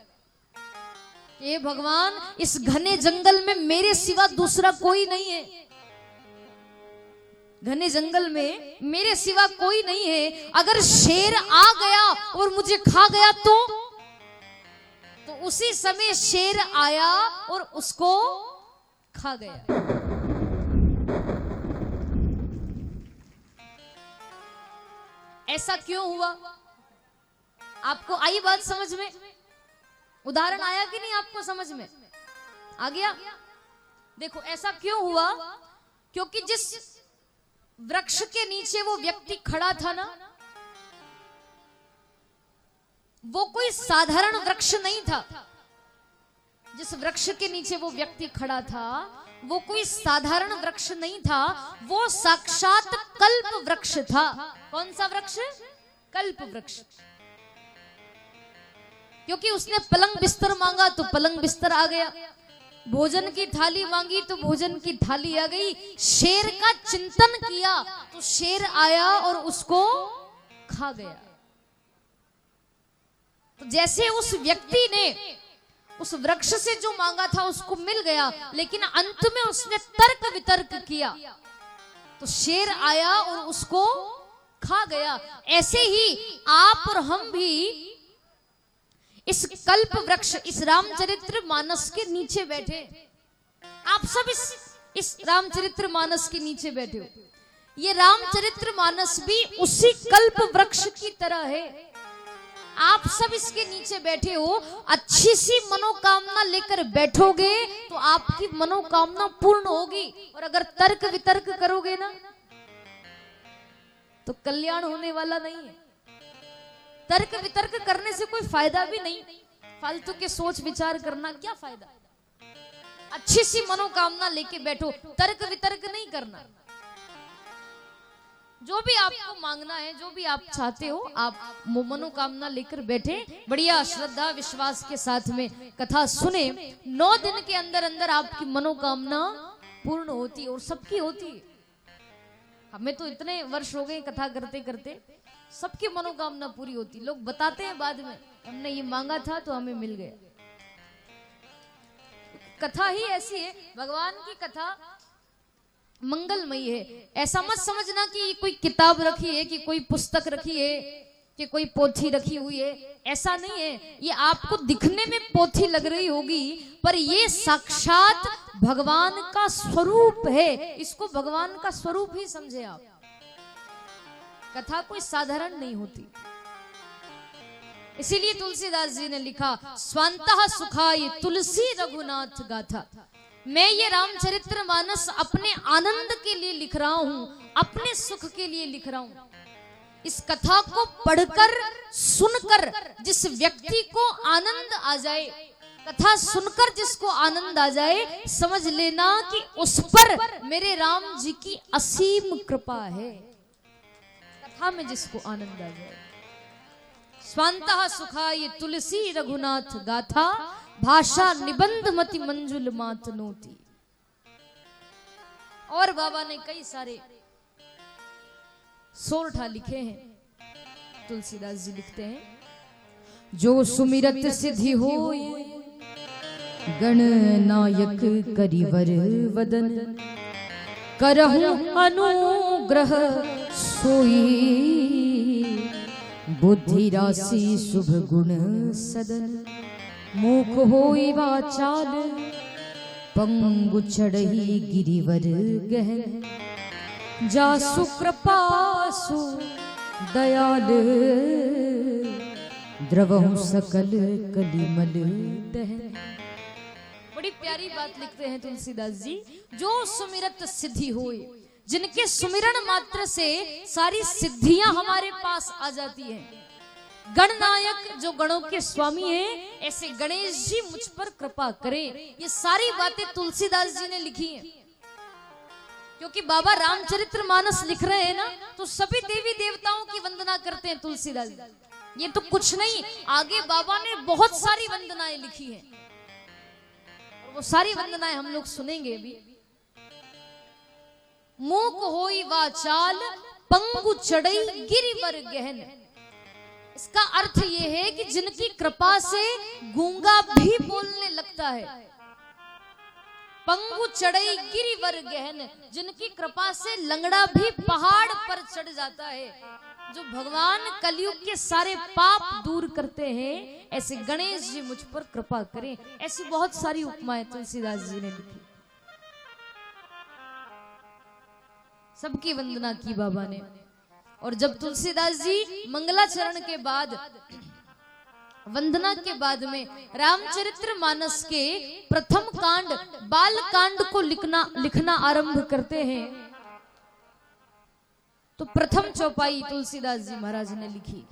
ये भगवान, इस घने जंगल में मेरे सिवा दूसरा कोई नहीं है। घने जंगल में मेरे सिवा कोई नहीं है, अगर शेर आ गया और मुझे खा गया तो उसी समय शेर आया और उसको खा गया। ऐसा क्यों हुआ? आपको आई बात समझ में? उदाहरण आया कि नहीं आपको समझ में? आ गया? देखो ऐसा क्यों हुआ? क्योंकि जिस वृक्ष के नीचे वो व्यक्ति खड़ा था ना, वो कोई साधारण वृक्ष नहीं था। जिस वृक्ष के नीचे वो व्यक्ति खड़ा था वो कोई साधारण वृक्ष नहीं था, वो साक्षात कल्प वृक्ष था। कौन सा वृक्ष? कल्प वृक्ष। क्योंकि उसने पलंग बिस्तर मांगा तो पलंग बिस्तर आ गया, भोजन की थाली मांगी तो भोजन की थाली आ गई, शेर का चिंतन किया तो शेर आया और उसको खा गया। तो जैसे उस व्यक्ति ने उस वृक्ष से जो मांगा था उसको मिल गया, लेकिन अंत में उसने तर्क वितर्क किया तो शेर आया और उसको खा गया। ऐसे ही आप और हम भी इस कल्प वृक्ष, इस रामचरित्र मानस के नीचे बैठे। आप सब इस रामचरित्र मानस के नीचे बैठे हो। ये रामचरित्र मानस भी उसी कल्प वृक्ष की तरह है। आप सब इसके नीचे बैठे हो, अच्छी सी मनोकामना लेकर बैठोगे तो आपकी मनोकामना पूर्ण होगी, और अगर तर्क वितर्क करोगे ना तो कल्याण होने वाला नहीं है। तर्क वितर्क करने से कोई फायदा भी नहीं, फालतू के सोच विचार करना क्या फायदा। अच्छी सी मनोकामना लेके बैठो, तर्क वितर्क नहीं करना। जो भी आपको मांगना है, जो भी आप चाहते हो, आप मनोकामना लेकर बैठे, बढ़िया श्रद्धा विश्वास के साथ में कथा सुने। 9 दिन के अंदर अंदर आपकी मनोकामना पूर्ण होती है, और सबकी होती है। हमें तो इतने वर्ष हो गए कथा करते करते, सबकी मनोकामना पूरी होती। लोग बताते हैं बाद में, हमने ये मांगा था तो हमें मिल गया। कथा ही ऐसी है, भगवान की कथा मंगलमयी है। ऐसा मत समझना कि कोई किताब रखी है, कि कोई पुस्तक रखी है, कि कोई पोथी रखी हुई है। ऐसा नहीं है। ये आपको दिखने में पोथी लग रही होगी, पर ये साक्षात भगवान का स्वरूप है। इसको भगवान का स्वरूप ही समझे आप। कथा कोई साधारण नहीं होती। इसीलिए तुलसीदास जी ने लिखा, स्वांतः सुखाय तुलसी रघुनाथ गाथा। मैं ये रामचरित्र मानस अपने आनंद के लिए लिख रहा हूं, अपने सुख के लिए लिख रहा हूं। इस कथा को पढ़कर सुनकर जिस व्यक्ति को आनंद आ जाए, कथा सुनकर जिसको आनंद आ जाए, समझ लेना कि उस पर मेरे राम जी की असीम कृपा है। कथा में जिसको आनंद आ जाए। स्वांतः सुखाय तुलसी रघुनाथ गाथा, भाषा निबंध मति मंजुल मात नोती। और बाबा ने कई सारे सोरठा लिखे हैं। तुलसीदास जी लिखते हैं, जो सुमिरत सिद्धि होय गणनायक करिवर वदन, करहु अनुग्रह सोई, बुद्धि राशि शुभ गुण सदन, मुख होई वाचाल पंगु चढ़ी गिरिवर गहन, जासु कृपासु दयाल, द्रवहु सकल कलिमल दहन। बड़ी प्यारी बात लिखते हैं तुलसीदास जी, जो सुमिरत सिद्धि होए, जिनके सुमिरन मात्र से सारी सिद्धियां हमारे पास आ जाती हैं। गणनायक, जो गणों के स्वामी हैं, ऐसे गणेश जी मुझ पर कृपा करें। ये सारी बातें तुलसीदास जी ने लिखी हैं। क्योंकि बाबा रामचरित्र मानस लिख रहे हैं ना, तो सभी देवी देवताओं की वंदना करते हैं तुलसीदास जी। ये तो कुछ नहीं, आगे बाबा ने बहुत सारी वंदनाएं लिखी हैं, और वो सारी वंदनाएं हम लोग सुनेंगे अभी। मूक होई वाचाल पंगु चढ़ई गिरिवर गहन। इसका अर्थ यह है कि जिनकी कृपा से गूंगा भी बोलने लगता है, पंगु चढ़ई गिरिवर गहन, जिनकी कृपा से लंगड़ा भी पहाड़ पर चढ़ जाता है। जो भगवान कलयुग के सारे पाप दूर करते हैं, ऐसे गणेश जी मुझ पर कृपा करें। ऐसी बहुत सारी उपमाएं तुलसीदास जी ने लिखी, सबकी वंदना की बाबा ने। और जब तुलसीदास जी मंगलाचरण के बाद, वंदना के बाद में रामचरित्र मानस के प्रथम कांड बाल कांड को लिखना आरंभ करते हैं, तो प्रथम चौपाई तुलसीदास जी महाराज ने लिखी।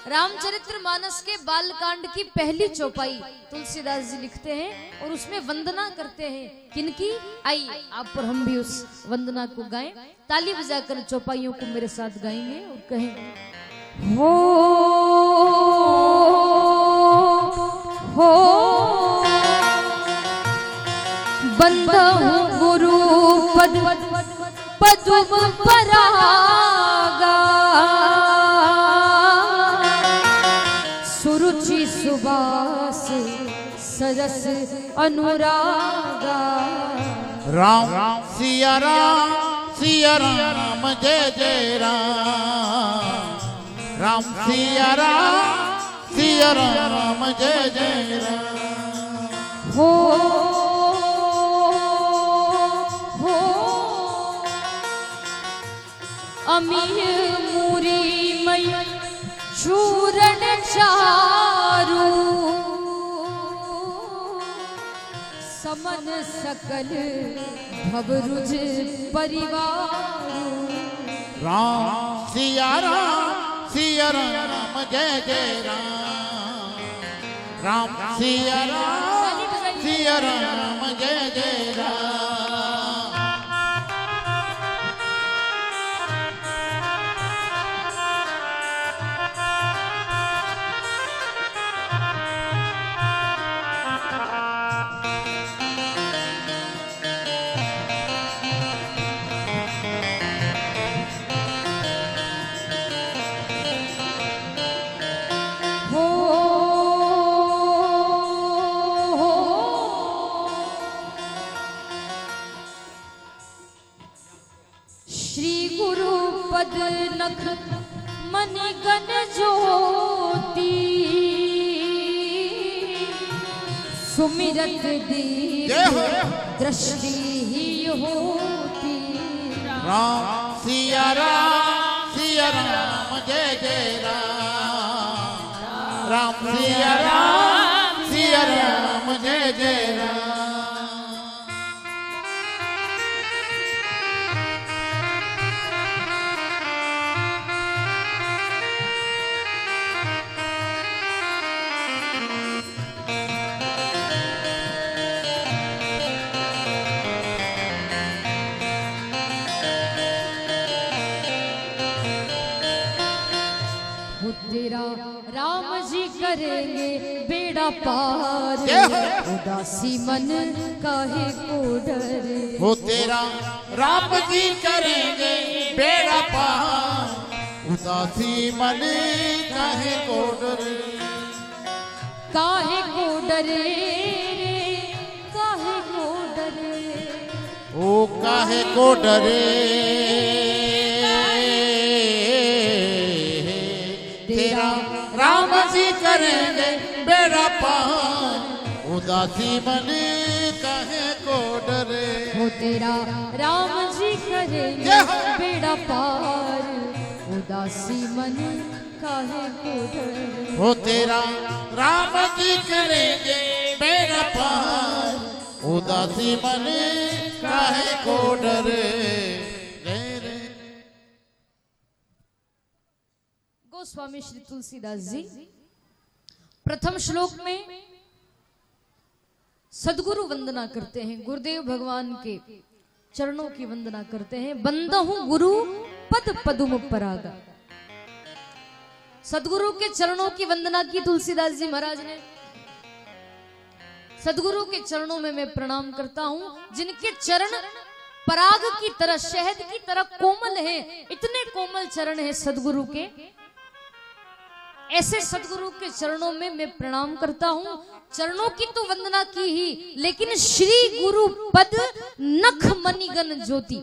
रामचरित्र मानस के बाल कांड की पहली चौपाई तुलसीदास जी लिखते हैं और उसमें वंदना करते हैं। किनकी? आइए आप पर हम भी उस वंदना को गाएं। ताली बजाकर चौपाइयों को मेरे साथ गाएंगे और कहें, हो बंदा हूँ गुरु पद पदुम परागा, सुरुचि सुबास सरस अनुरागा। राम सिया राम जय जय राम, राम सिया राम जय जय राम। हो अमीर मूरी मई चूरण चारू, समन सकल भवरुज परिवार। राम सिया राम जय जय राम, राम सिया राम जय जय राम। नख मणिगण ज्योति, सुमिरत दीप दृष्टि ही होती। राम सिया राम जय जय राम, राम सिया राम जय जय राम। तेरा राम जी करेंगे बेड़ा पार, उदासी मन काहे को डरे। वो तेरा राम जी करेंगे बेड़ा पार, उदासी मन काहे को डरे। काहे को डरे, काहे को डरे, ओ काहे को डरे। तेरा राम जी करेंगे बेड़ा पार, उदासी मन काहे को डरे। वो तेरा राम जी करेंगे बेड़ा पार, उदासी मन काहे को डरे। वो तेरा राम जी करेंगे बेड़ा पार, उदासी मन काहे को डरे। गोस्वामी श्री तुलसीदास जी प्रथम श्लोक में सदगुरु वंदना करते हैं, गुरुदेव भगवान के चरणों की वंदना करते हैं। बंदहु गुरु पद पदुम परागा। सदगुरु के चरणों की वंदना की तुलसीदास जी महाराज ने। सदगुरु के चरणों में मैं प्रणाम करता हूं, जिनके चरण पराग की तरह, शहद की तरह कोमल हैं। इतने कोमल चरण हैं सदगुरु के। ऐसे सदगुरु के चरणों में मैं प्रणाम करता हूँ। चरणों की तो वंदना की ही, लेकिन श्री गुरु पद नख मणिगण ज्योति,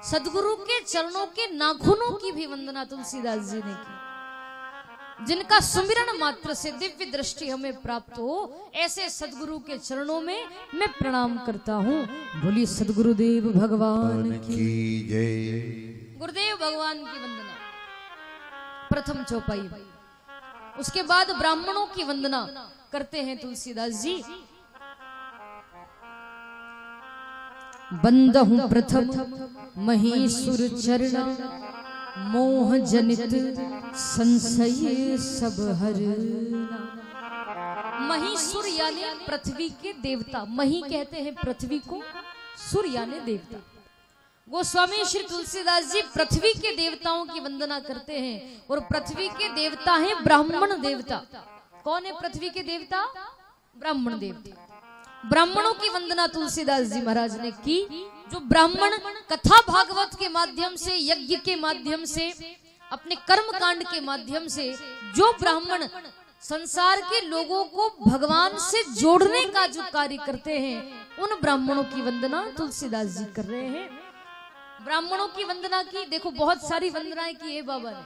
सदगुरु के चरणों के नाखूनों की भी वंदना तुलसीदास जी ने की। जिनका सुमिरन मात्र से दिव्य दृष्टि हमें प्राप्त हो, ऐसे सदगुरु के चरणों में मैं प्रणाम करता हूँ। बोलिए सदगुरुदेव भगवान की जय। गुरुदेव भगवान की वंदना प्रथम चौपाई। उसके बाद ब्राह्मणों की वंदना करते हैं तुलसीदास जी। बंदहु प्रथम महीसुर चरण, मोह जनित संशय सब हरना। महीसुर यानी पृथ्वी के देवता, मही कहते हैं पृथ्वी को, सुर यानी देवता। गोस्वामी श्री तुलसीदास जी पृथ्वी के देवताओं की वंदना करते हैं, और पृथ्वी के देवता हैं ब्राह्मण देवता। कौन है पृथ्वी के देवता? ब्राह्मण देवता। ब्राह्मणों की वंदना तुलसीदास जी महाराज ने की। जो ब्राह्मण कथा भागवत के माध्यम से, यज्ञ के माध्यम से, अपने कर्म कांड के माध्यम से, जो ब्राह्मण संसार के लोगों को भगवान से जोड़ने का जो कार्य करते हैं, उन ब्राह्मणों की वंदना तुलसीदास जी कर रहे हैं। ब्राह्मणों की वंदना की, देखो बहुत सारी वंदनाएं की है बाबा ने।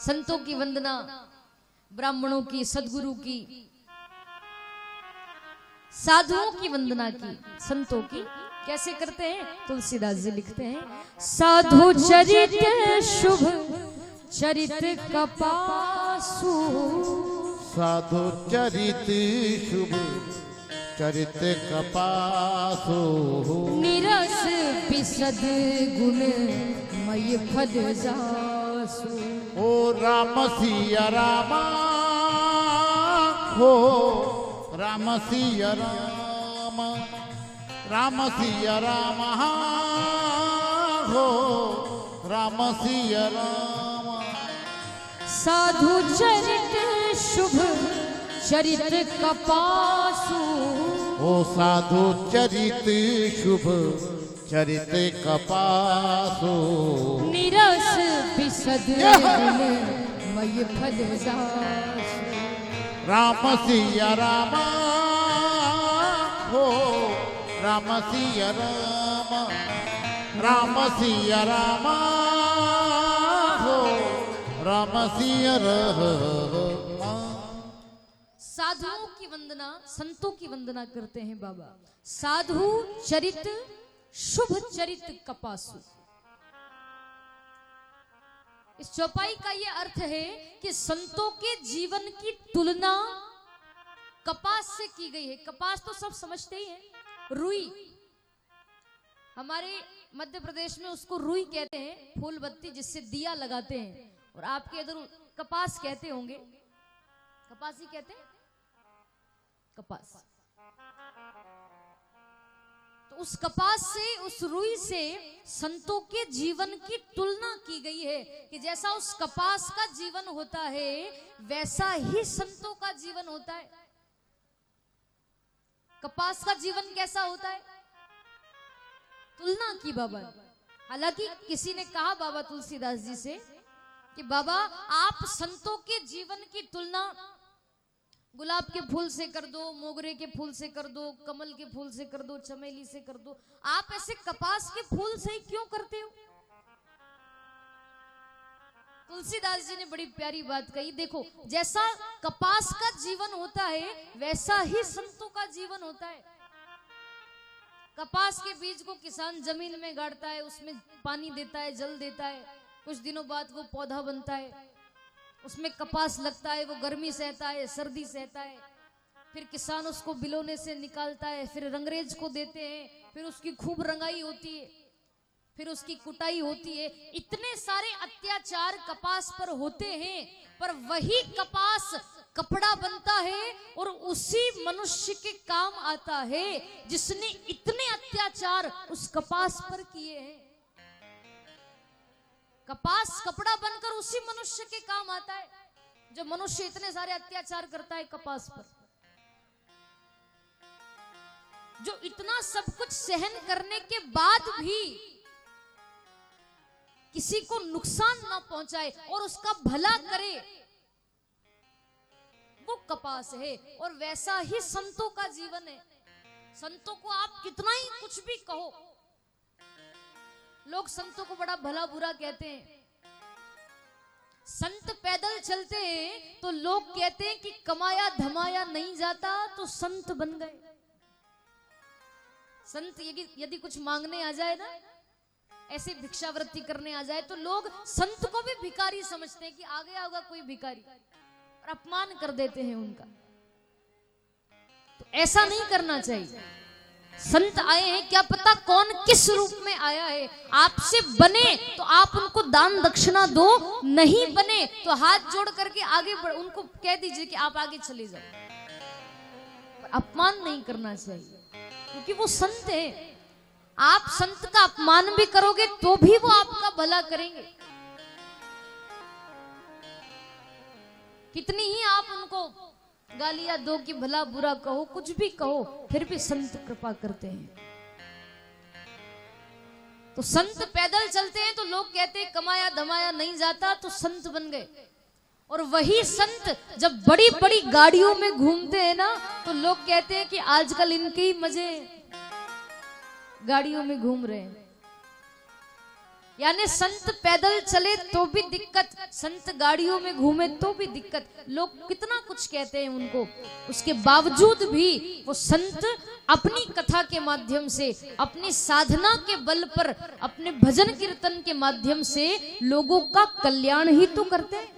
संतों की वंदना, ब्राह्मणों की, सदगुरु की, साधुओं की वंदना की, संतों की कैसे करते हैं? तुलसीदास जी लिखते हैं, साधु चरित शुभ चरित कपासु, साधु चरित शुभ चरित कपासु, निरस विशद गुण मय फल जासु। ओ राम सिया रामा हो, राम सिया राम, राम सिया राम हो, राम सिया राम। साधु चरित शुभ चरित कपासु, ओ साधु चरित शुभ चरित कपासु, निरस विशद गुण मय फल जासु। राम सिया राम हो, राम सिया राम, राम सिया राम हो, राम सिया राम। साधुओं की वंदना, संतों की वंदना करते हैं बाबा। साधु चरित शुभ चरित कपासु। इस चौपाई का यह अर्थ है कि संतों के जीवन की तुलना कपास से की गई है। कपास तो सब समझते ही हैं, रुई। हमारे मध्य प्रदेश में उसको रुई कहते हैं, फूल बत्ती जिससे दिया लगाते हैं। और आपके इधर कपास कहते होंगे, कपास ही कहते हैं, कपास। तो उस कपास से, उस रुई से संतों के जीवन की तुलना की गई है कि जैसा उस कपास का जीवन होता है, वैसा ही संतों का जीवन होता है। कपास का जीवन कैसा होता है? तुलना की बाबा। हालांकि किसी ने कहा बाबा तुलसीदास जी से कि बाबा आप संतों के जीवन की तुलना गुलाब के फूल से कर दो, मोगरे के फूल से कर दो, कमल के फूल से कर दो, चमेली से कर दो, आप ऐसे कपास के फूल से ही क्यों करते हो? तुलसीदास जी ने बड़ी प्यारी बात कही। देखो, जैसा कपास का जीवन होता है, वैसा ही संतों का जीवन होता है। कपास के बीज को किसान जमीन में गाड़ता है, उसमें पानी देता है, जल देता है, कुछ दिनों बाद वो पौधा बनता है, उसमें कपास लगता है, वो गर्मी सहता है, सर्दी सहता है, फिर किसान उसको बिलोने से निकालता है, फिर रंगरेज को देते हैं, फिर उसकी खूब रंगाई होती है, फिर उसकी कुटाई होती है। इतने सारे अत्याचार कपास पर होते हैं, पर वही कपास कपड़ा बनता है और उसी मनुष्य के काम आता है जिसने इतने अत्याचार उस कपास पर किए हैं। कपास कपड़ा बनकर उसी मनुष्य के काम आता है जो मनुष्य इतने सारे अत्याचार करता है कपास पर, जो इतना सब कुछ सहन करने के बाद भी किसी को नुकसान ना पहुंचाए और उसका भला करे, तो कपास है। और वैसा ही संतों का जीवन है। संतों को आप कितना ही कुछ भी कहो, लोग संतों को बड़ा भला बुरा कहते हैं। संत पैदल चलते हैं तो लोग कहते हैं कि कमाया धमाया नहीं जाता तो संत बन गए। संत यदि कुछ मांगने आ जाए ना, ऐसे भिक्षावृत्ति करने आ जाए, तो लोग संत को भी भिखारी समझते हैं कि आ गया होगा कोई भिखारी, और अपमान कर देते हैं उनका। तो ऐसा नहीं करना चाहिए। संत आए हैं, क्या पता कौन किस रूप में आया है। आपसे बने तो आप उनको दान दक्षिणा दो, नहीं बने तो हाथ जोड़ करके आगे बढ़, उनको कह दीजिए कि आप आगे चले जाओ। पर अपमान नहीं करना चाहिए, क्योंकि वो संत है। आप संत का अपमान भी करोगे तो भी वो आपका भला करेंगे। कितनी ही आप उनको गालियां दो कि भला बुरा कहो, कुछ भी कहो, फिर भी संत कृपा करते हैं। तो संत पैदल चलते हैं तो लोग कहते हैं कमाया धमाया नहीं जाता तो संत बन गए। और वही संत जब बड़ी बड़ी गाड़ियों में घूमते हैं ना, तो लोग कहते हैं कि आजकल इनके ही मजे, गाड़ियों में घूम रहे हैं। यानी संत पैदल चले तो भी दिक्कत, संत गाड़ियों में घूमे तो भी दिक्कत। लोग कितना कुछ कहते हैं उनको, उसके बावजूद भी वो संत अपनी कथा के माध्यम से, अपनी साधना के बल पर, अपने भजन कीर्तन के माध्यम से लोगों का कल्याण ही तो करते हैं।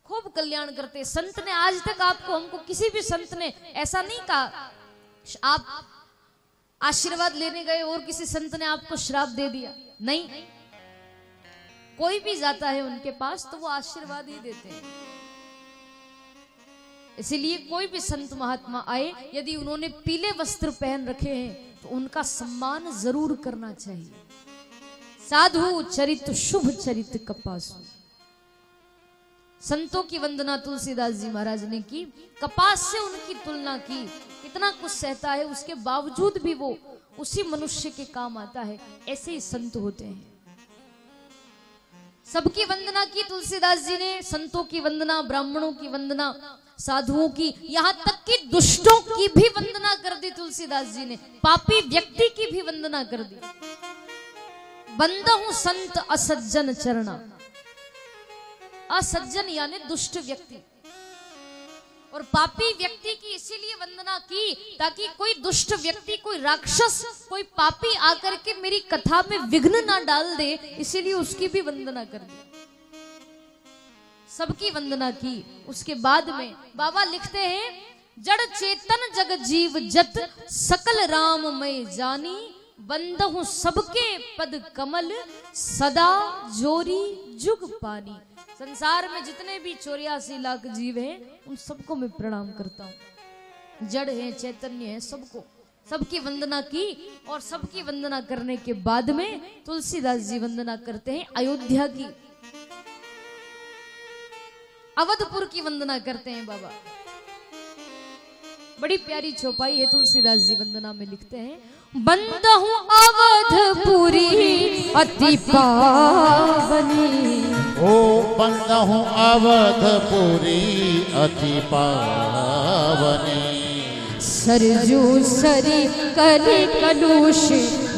खूब कल्याण करते। संत ने आज तक आपको, हमको किसी भी संत ने ऐसा नहीं कहा आप आशीर्वाद लेने गए और किसी संत ने आपको श्राप दे दिया, नहीं। कोई भी जाता है उनके पास तो वो आशीर्वाद ही देते हैं। इसीलिए कोई भी संत महात्मा आए, यदि उन्होंने पीले वस्त्र पहन रखे हैं तो उनका सम्मान जरूर करना चाहिए। साधु चरित शुभ चरित कपासु। संतों की वंदना तुलसीदास जी महाराज ने की, कपास से उनकी तुलना की। इतना कुछ सहता है, उसके बावजूद भी वो उसी मनुष्य के काम आता है। ऐसे ही संत होते हैं। सबकी वंदना की तुलसीदास जी ने, संतों की वंदना, ब्राह्मणों की वंदना, साधुओं की, यहाँ तक कि दुष्टों की भी वंदना कर दी तुलसीदास जी ने। पापी व्यक्ति की भी वंदना कर दी। बंदहु संत असज्जन चरणा। असज्जन यानी दुष्ट व्यक्ति और पापी व्यक्ति की इसीलिए वंदना की ताकि कोई दुष्ट व्यक्ति, कोई राक्षस, कोई पापी आकर के मेरी कथा में विघ्न ना डाल दे, इसीलिए उसकी भी वंदना कर दी। सबकी वंदना की। उसके बाद में बाबा लिखते हैं, जड़ चेतन जग जीव जत सकल राममय जानी, बंदहु सबके पद कमल सदा जोरी जुग पानी। संसार में जितने भी 84 लाख जीव हैं उन सबको मैं प्रणाम करता हूँ। जड़ है, चैतन्य है, सबको, सबकी वंदना की। और सबकी वंदना करने के बाद में तुलसीदास जी वंदना करते हैं अयोध्या की, अवधपुर की वंदना करते हैं बाबा। बड़ी प्यारी चौपाई है तुलसीदास जी वंदना में लिखते हैं, बंदहु अवधपुरी अति पावनी। ओ बंदहु अवधपुरी अति पावनी। सरजू सरी कलि कलुष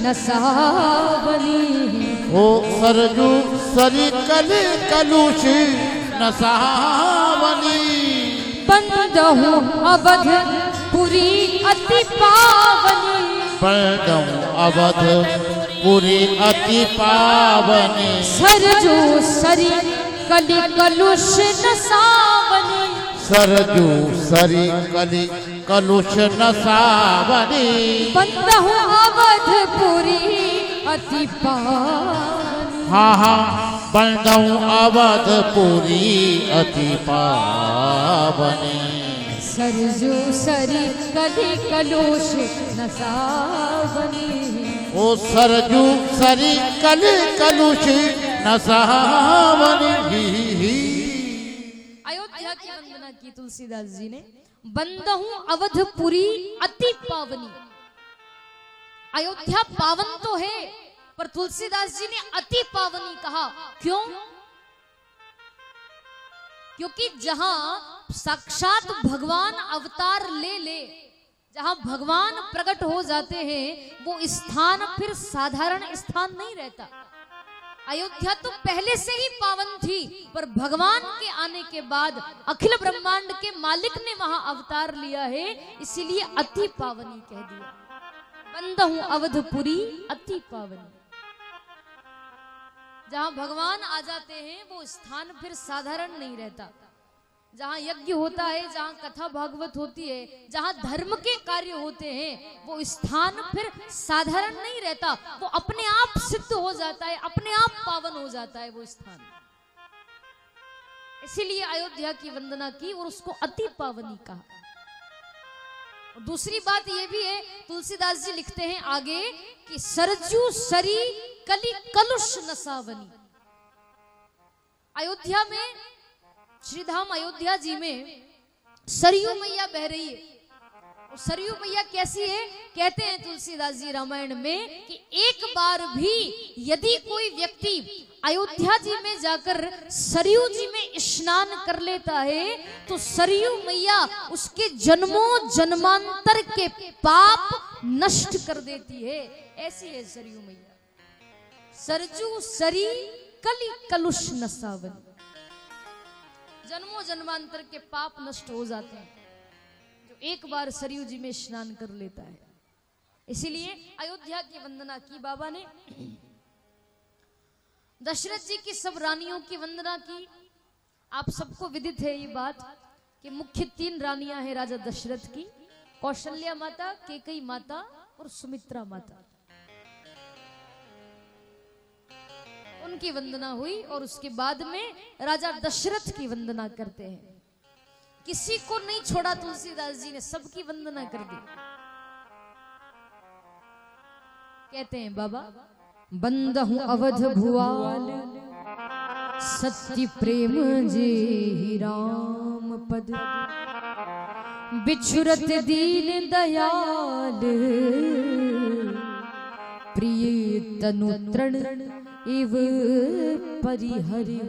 नसावनी। ओ सरजू सरी कलि कलुष नसावनी। बंदहु अवधपुरी अति पावनी। बंदहु अवधपुरी अति पावनी। सरजू सरी कलि कलुष नसावनी। सरजू सरी कलि कलुष नसावनी। बंदहु अवधपुरी अति पावनी। हाँ हाँ, बंदहु अवधपुरी अति पावनी। सरजू सरी कलि कलुष नसावनी। ओ सरजू सरी कलि कलुष नसावनी। अयोध्या की वंदना की तुलसीदास जी ने, बंदहु अवधपुरी अति पावनी। अयोध्या पावन तो है, पर तुलसीदास जी ने अति पावनी कहा। क्यों? क्योंकि जहां साक्षात भगवान अवतार ले जहां भगवान प्रकट हो जाते हैं वो स्थान फिर साधारण स्थान नहीं रहता। अयोध्या तो पहले से ही पावन थी, पर भगवान के आने के बाद अखिल ब्रह्मांड के मालिक ने वहां अवतार लिया है, इसीलिए अति पावनी कह दिया। बंदहूं अवधपुरी अति पावनी। जहां भगवान आ जाते हैं वो स्थान फिर साधारण नहीं रहता। जहां यज्ञ होता है, जहां कथा भागवत होती है, जहां धर्म के कार्य होते हैं, वो स्थान फिर साधारण नहीं रहता, वो अपने आप सिद्ध हो जाता है, अपने आप पावन हो जाता है वो स्थान। इसीलिए अयोध्या की वंदना की और उसको अति पावनी कहा। और दूसरी बात ये भी है, तुलसीदास जी लिखते हैं आगे कि सरजू सरी कली कलुष नसावनी। अयोध्या में, श्रीधाम अयोध्या जी में सरयू मैया बह रही है। और सरयू मैया कैसी है? कहते हैं तुलसीदास जी रामायण में कि एक बार भी यदि कोई व्यक्ति अयोध्या जी में जाकर सरयू जी में स्नान कर लेता है तो सरयू मैया उसके जन्मों जन्मांतर के पाप नष्ट कर देती है। ऐसी है सरयू मैया। सरजू सरी कली कलुष नसावन। जन्मों जन्मांतर के पाप नष्ट हो जाते हैं जो एक बार सरयू जी में स्नान कर लेता है। इसीलिए अयोध्या की वंदना की बाबा ने। दशरथ जी की सब रानियों की वंदना की। आप सबको विदित है ये बात कि मुख्य 3 रानियां हैं राजा दशरथ की, कौशल्या माता, कैकेयी माता और सुमित्रा माता। उनकी वंदना हुई और उसके बाद में राजा दशरथ की वंदना करते हैं। किसी को नहीं छोड़ा तुलसीदास जी ने, सबकी वंदना कर दी। कहते हैं बाबा, बंदहूं अवध भुआल सत्य प्रेम जे राम पद, बिछुरत दीन दयाल प्रिय तनु तृण इव परिहरि।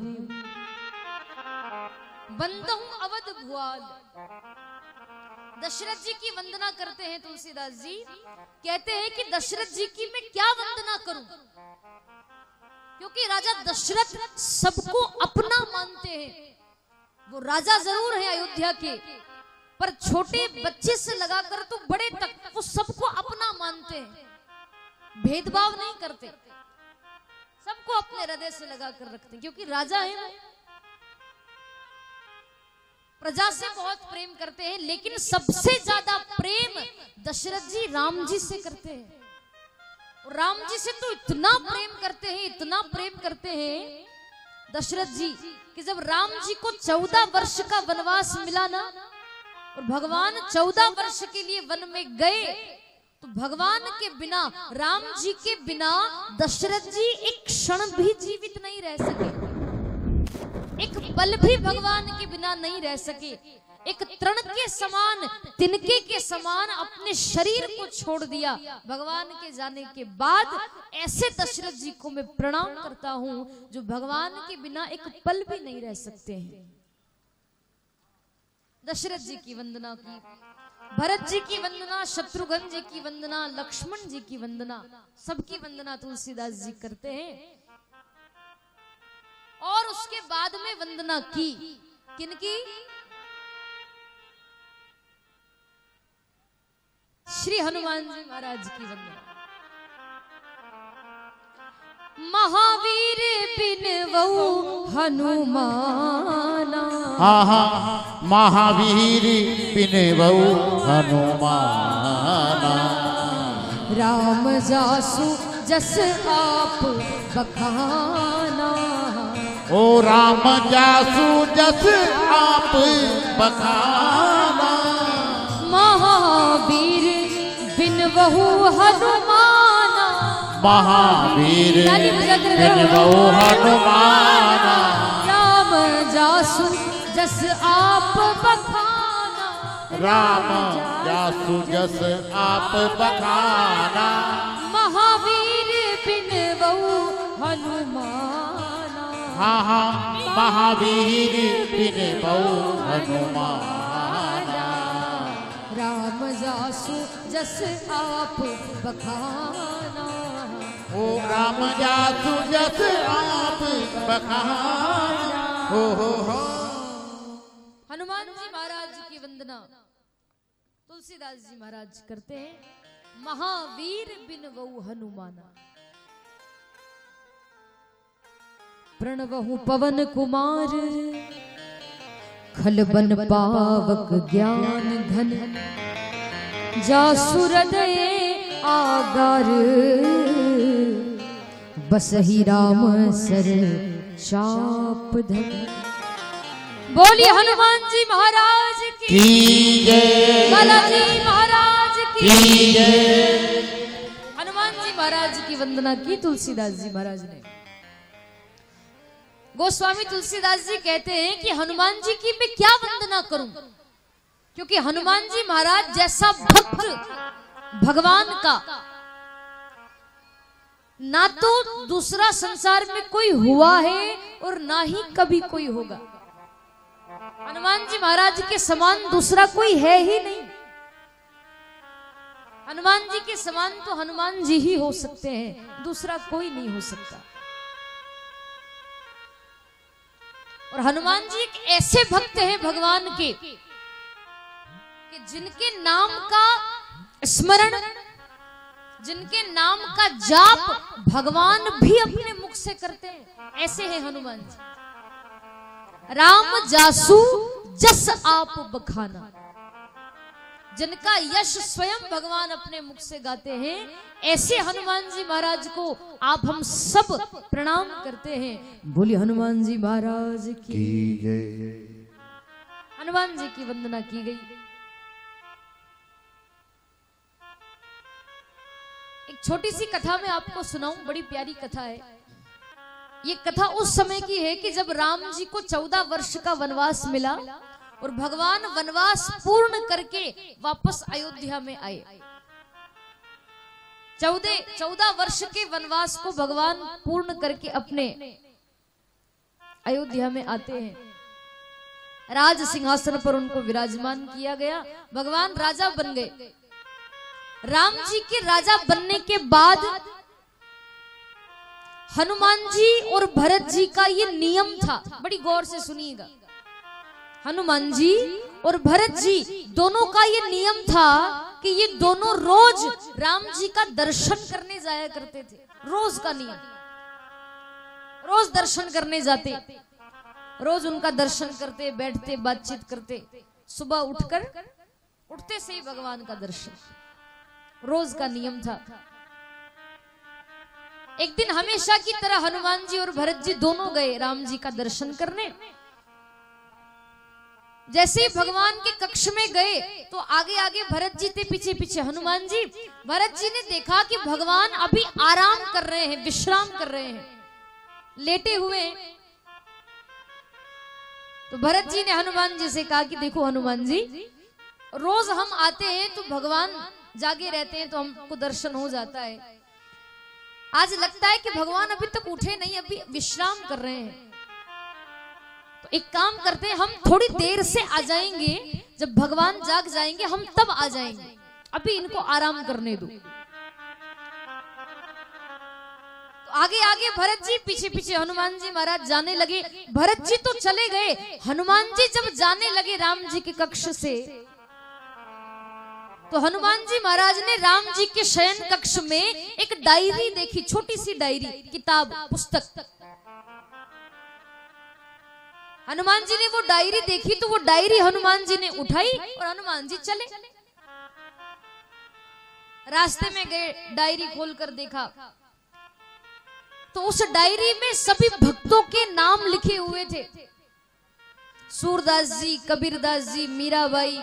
बंदहूं अवध भुआल। दशरथ जी की वंदना करते हैं तुलसीदास जी। कहते हैं कि दशरथ जी की मैं क्या वंदना करूं, क्योंकि राजा दशरथ सबको अपना मानते हैं। वो राजा जरूर है अयोध्या के, पर छोटे बच्चे से लगाकर तो बड़े तक वो सबको अपना मानते हैं, भेदभाव नहीं करते, सबको अपने हृदय से लगाकर रखते हैं, क्योंकि राजा है वो। प्रजा से बहुत प्रेम करते हैं, लेकिन सबसे ज्यादा प्रेम दशरथ जी राम जी से करते हैं। और राम जी से तो इतना प्रेम करते हैं, इतना प्रेम करते हैं दशरथ जी कि जब राम जी को 14 वर्ष का वनवास मिला ना, और भगवान 14 वर्ष के लिए वन में गए, तो भगवान के बिना, राम जी के बिना दशरथ जी एक क्षण भी जीवित नहीं रह सके, एक पल भी भगवान के बिना नहीं रह सके। एक तृण के समान, तिनके के समान अपने शरीर को छोड़ दिया भगवान के जाने के बाद। ऐसे दशरथ जी को मैं प्रणाम करता हूं जो भगवान के बिना एक पल भी नहीं रह सकते हैं। दशरथ जी की वंदना की, भरत जी की वंदना, शत्रुघ्न जी की वंदना, लक्ष्मण जी की वंदना, सबकी वंदना तुलसीदास जी करते हैं। और उसके बाद में वंदना की किनकी? श्री हनुमान जी महाराज की वंदना। महावीर बिनवऊ हनुमाना, आहा महावीर बिनवऊ हनुमाना, राम जासु जस आप बखाना, ओ राम जासु जस आप बखाना, महावीर बिनवऊ हनुमाना, महावीर बिनवऊ हनुमाना, राम जासु जस आप बखाना, राम जासु जस आप बखाना, महावीर बिनवऊ हनुमाना, हाँ हाँ महावीर बिन बहु हनुमाना। राम जासु जस आप बखाना। ओ राम जासु जस आप बखाना। हो हनुमान जी महाराज की वंदना तुलसीदास जी महाराज करते हैं। महावीर बिन बहु हनुमाना। प्रणवहु पवन कुमार खलबन पावक ज्ञान घन। जासु हृदय आगार बसहि राम सर चाप धन। बोलिए हनुमान जी महाराज की जय। बालाजी महाराज की जय। हनुमान जी महाराज की वंदना की तुलसीदास जी महाराज ने। गोस्वामी तुलसीदास जी कहते हैं कि हनुमान जी की मैं क्या वंदना करूं, क्योंकि हनुमान जी महाराज जैसा भक्त भगवान का ना तो दूसरा संसार में कोई हुआ है और ना ही कभी कोई होगा। हनुमान जी महाराज के समान दूसरा कोई है ही नहीं। हनुमान जी के समान तो हनुमान जी ही हो सकते हैं, दूसरा कोई नहीं हो सकता। और हनुमान जी एक ऐसे भक्त हैं भगवान के कि जिनके नाम का स्मरण, जिनके नाम का जाप भगवान भी अपने मुख से करते हैं। ऐसे हैं हनुमान जी। राम जासु जस आप बखाना। जिनका यश स्वयं भगवान अपने मुख से गाते हैं, ऐसे हनुमान जी महाराज को आप हम सब प्रणाम करते हैं। बोलिए हनुमान जी महाराज की जय। हनुमान जी की वंदना की गई। एक छोटी सी कथा मैं आपको सुनाऊं, बड़ी प्यारी कथा है। ये कथा उस समय की है कि जब राम जी को 14 वर्ष का वनवास मिला और भगवान वनवास पूर्ण करके वापस अयोध्या में आए। 14 वर्ष के वनवास को भगवान पूर्ण करके अपने अयोध्या में आते हैं। राज सिंहासन पर उनको विराजमान किया गया, भगवान राजा बन गए। राम जी के राजा बनने के बाद हनुमान जी और भरत जी का ये नियम था, बड़ी गौर से सुनिएगा। हनुमान जी और भरत जी दोनों का ये नियम था कि ये दोनों रोज राम जी का दर्शन करने जाया करते थे। रोज का नियम, रोज दर्शन करने जाते, रोज उनका दर्शन करते, बैठते, बातचीत करते। सुबह उठते से ही भगवान का दर्शन, रोज का नियम था। एक दिन हमेशा की तरह हनुमान जी और भरत जी दोनों गए राम जी का दर्शन करने। जैसे ही भगवान के कक्ष में गए तो आगे आगे भरत जी थे, पीछे पीछे हनुमान जी। भरत जी ने देखा कि भगवान अभी आराम कर रहे हैं, विश्राम कर रहे हैं, लेटे हुए। तो भरत जी ने हनुमान जी से कहा कि देखो हनुमान जी, रोज हम आते हैं तो भगवान जागे रहते हैं तो हमको दर्शन हो जाता है। आज लगता है कि भगवान अभी तक उठे नहीं, अभी विश्राम कर रहे हैं। तो एक काम करते हैं, हम थोड़ी देर से आ जाएंगे, जब भगवान जाग जाएंगे हम तब आ जाएंगे, अभी इनको आराम करने दो। तो आगे आगे भरत जी, पीछे पीछे हनुमान जी महाराज जाने लगे। भरत जी तो चले गए, हनुमान जी जब जाने लगे राम जी के कक्ष से, तो हनुमान जी महाराज ने राम जी के शयन कक्ष में एक डायरी देखी, छोटी सी डायरी, किताब, पुस्तक। हनुमान जी ने वो डायरी देखी तो वो डायरी हनुमान जी ने उठाई और हनुमान जी चले। रास्ते में गए, डायरी खोलकर देखा तो उस डायरी में सभी भक्तों के नाम लिखे हुए थे। सूरदास जी, कबीरदास जी, मीराबाई,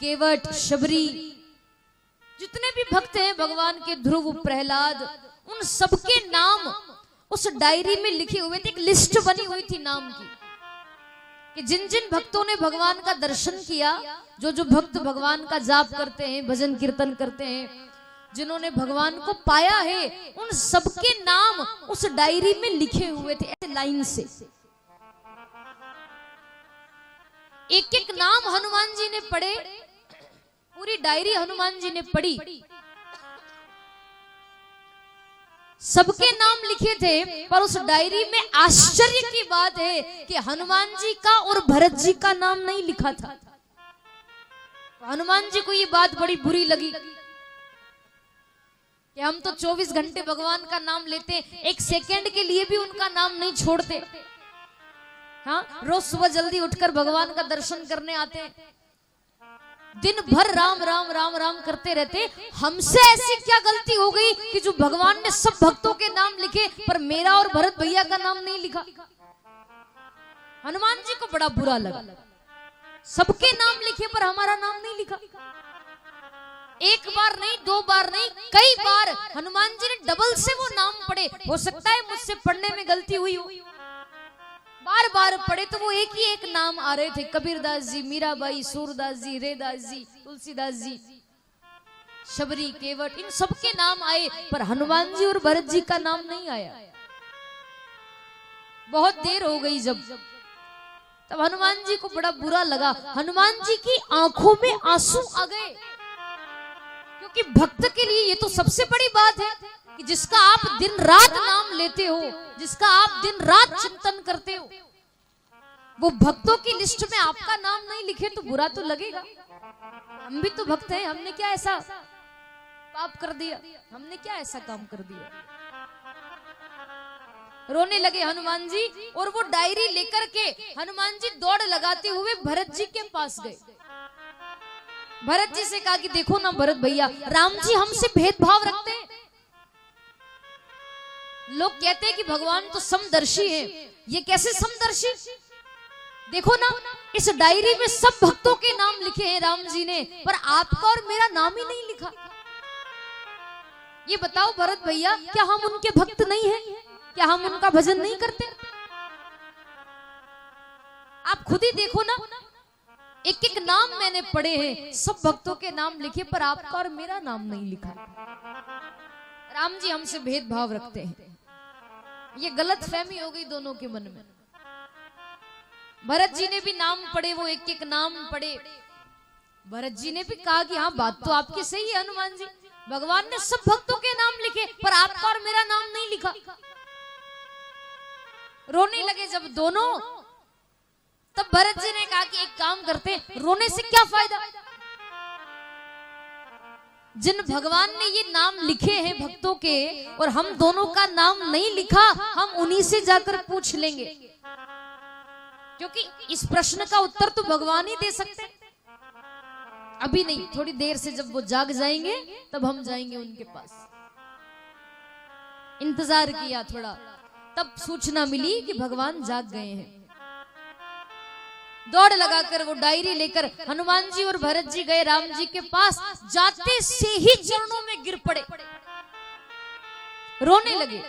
केवट, शबरी, जितने भी भक्त हैं भगवान के, ध्रुव, प्रहलाद, उन सबके नाम उस डायरी में लिखे हुए थे। एक लिस्ट बनी हुई थी नाम की कि जिन जिन भक्तों ने भगवान का दर्शन किया, जो जो भक्त भगवान का जाप करते हैं, भजन कीर्तन करते हैं, जिन्होंने भगवान को पाया है, उन सबके नाम उस डायरी में लिखे हुए थे ऐसे लाइन से। एक एक नाम हनुमान जी ने पढ़े, पूरी डायरी हनुमान जी ने पढ़ी, सबके नाम लिखे थे। पर उस डायरी में आश्चर्य की बात है कि हनुमान जी का और भरत जी का नाम नहीं लिखा था। हनुमान जी को ये बात बड़ी बुरी लगी कि हम तो 24 घंटे भगवान का नाम लेते, एक सेकंड के लिए भी उनका नाम नहीं छोड़ते। हाँ, रोज सुबह जल्दी उठकर भगवान का दर्शन करने आते, दिन भर राम राम राम राम करते रहते। हमसे ऐसी क्या गलती हो गई कि जो भगवान ने सब भक्तों के नाम लिखे पर मेरा और भरत भैया का नाम नहीं लिखा। हनुमान जी को बड़ा बुरा लगा, सबके नाम लिखे पर हमारा नाम नहीं लिखा। एक बार नहीं, दो बार नहीं, कई बार हनुमान जी ने डबल से वो नाम पढ़े। हो सकता है मुझसे पढ़ने में गलती हुई हो, बार बार पढ़े तो वो एक ही एक नाम आ रहे थे, कबीरदास जी, मीराबाई, सूरदास जी, रेदास जी, तुलसीदास जी, शबरी, केवट, इन सबके नाम आए पर हनुमान जी और भरत जी का नाम नहीं आया। बहुत देर हो गई जब, तब हनुमान जी को बड़ा बुरा लगा। हनुमान जी की आंखों में आंसू आ गए, क्योंकि भक्त के लिए ये तो सबसे बड़ी बात है कि जिसका आप दिन रात नाम लेते हो, जिसका आप दिन रात चिंतन करते हो, वो भक्तों की लिस्ट में आपका नाम नहीं लिखे तो बुरा तो लगेगा। हम भी तो भक्त हैं, हमने क्या ऐसा पाप कर दिया, हमने क्या ऐसा काम कर दिया। रोने लगे हनुमान जी और वो डायरी लेकर के हनुमान जी दौड़ लगाते हुए भरत जी के पास गए। भरत जी से कहा कि देखो ना भरत भैया, राम जी हमसे भेदभाव रखते हैं। लोग कहते हैं कि भगवान तो समदर्शी है, ये कैसे समदर्शी? देखो ना, इस डायरी में सब भक्तों के नाम लिखे हैं राम जी ने, पर आपका और मेरा नाम ही नहीं लिखा। ये बताओ भरत भैया, क्या हम उनके भक्त नहीं हैं? क्या हम उनका भजन नहीं करते? आप खुद ही देखो ना, एक एक नाम मैंने पढ़े हैं, सब भक्तों के नाम लिखे पर आपका और मेरा नाम नहीं लिखा। राम जी हमसे भेदभाव रखते हैं, ये गलत फहमी हो गई दोनों के मन में। भरत जी ने भी नाम पढ़े, वो एक एक नाम पढ़े। भरत जी ने भी कहा कि हाँ, बात तो आपकी सही है हनुमान जी, भगवान ने सब भक्तों के नाम लिखे पर आपका और मेरा नाम नहीं लिखा। रोने लगे जब दोनों, तब भरत जी ने कहा कि एक काम करते, रोने से क्या फायदा, जिन भगवान ने ये नाम लिखे हैं भक्तों के और हम दोनों का नाम नहीं लिखा, हम उन्हीं से जाकर पूछ लेंगे, क्योंकि इस प्रश्न का उत्तर तो भगवान ही दे सकते हैं। अभी नहीं, थोड़ी देर से जब वो जाग जाएंगे तब हम जाएंगे उनके पास। इंतजार किया थोड़ा, तब सूचना मिली कि भगवान जाग गए हैं। दौड़ लगाकर वो डायरी लेकर हनुमान जी और भरत जी गए राम जी के पास। जाते से ही चरणों में गिर पड़े, रोने लगे।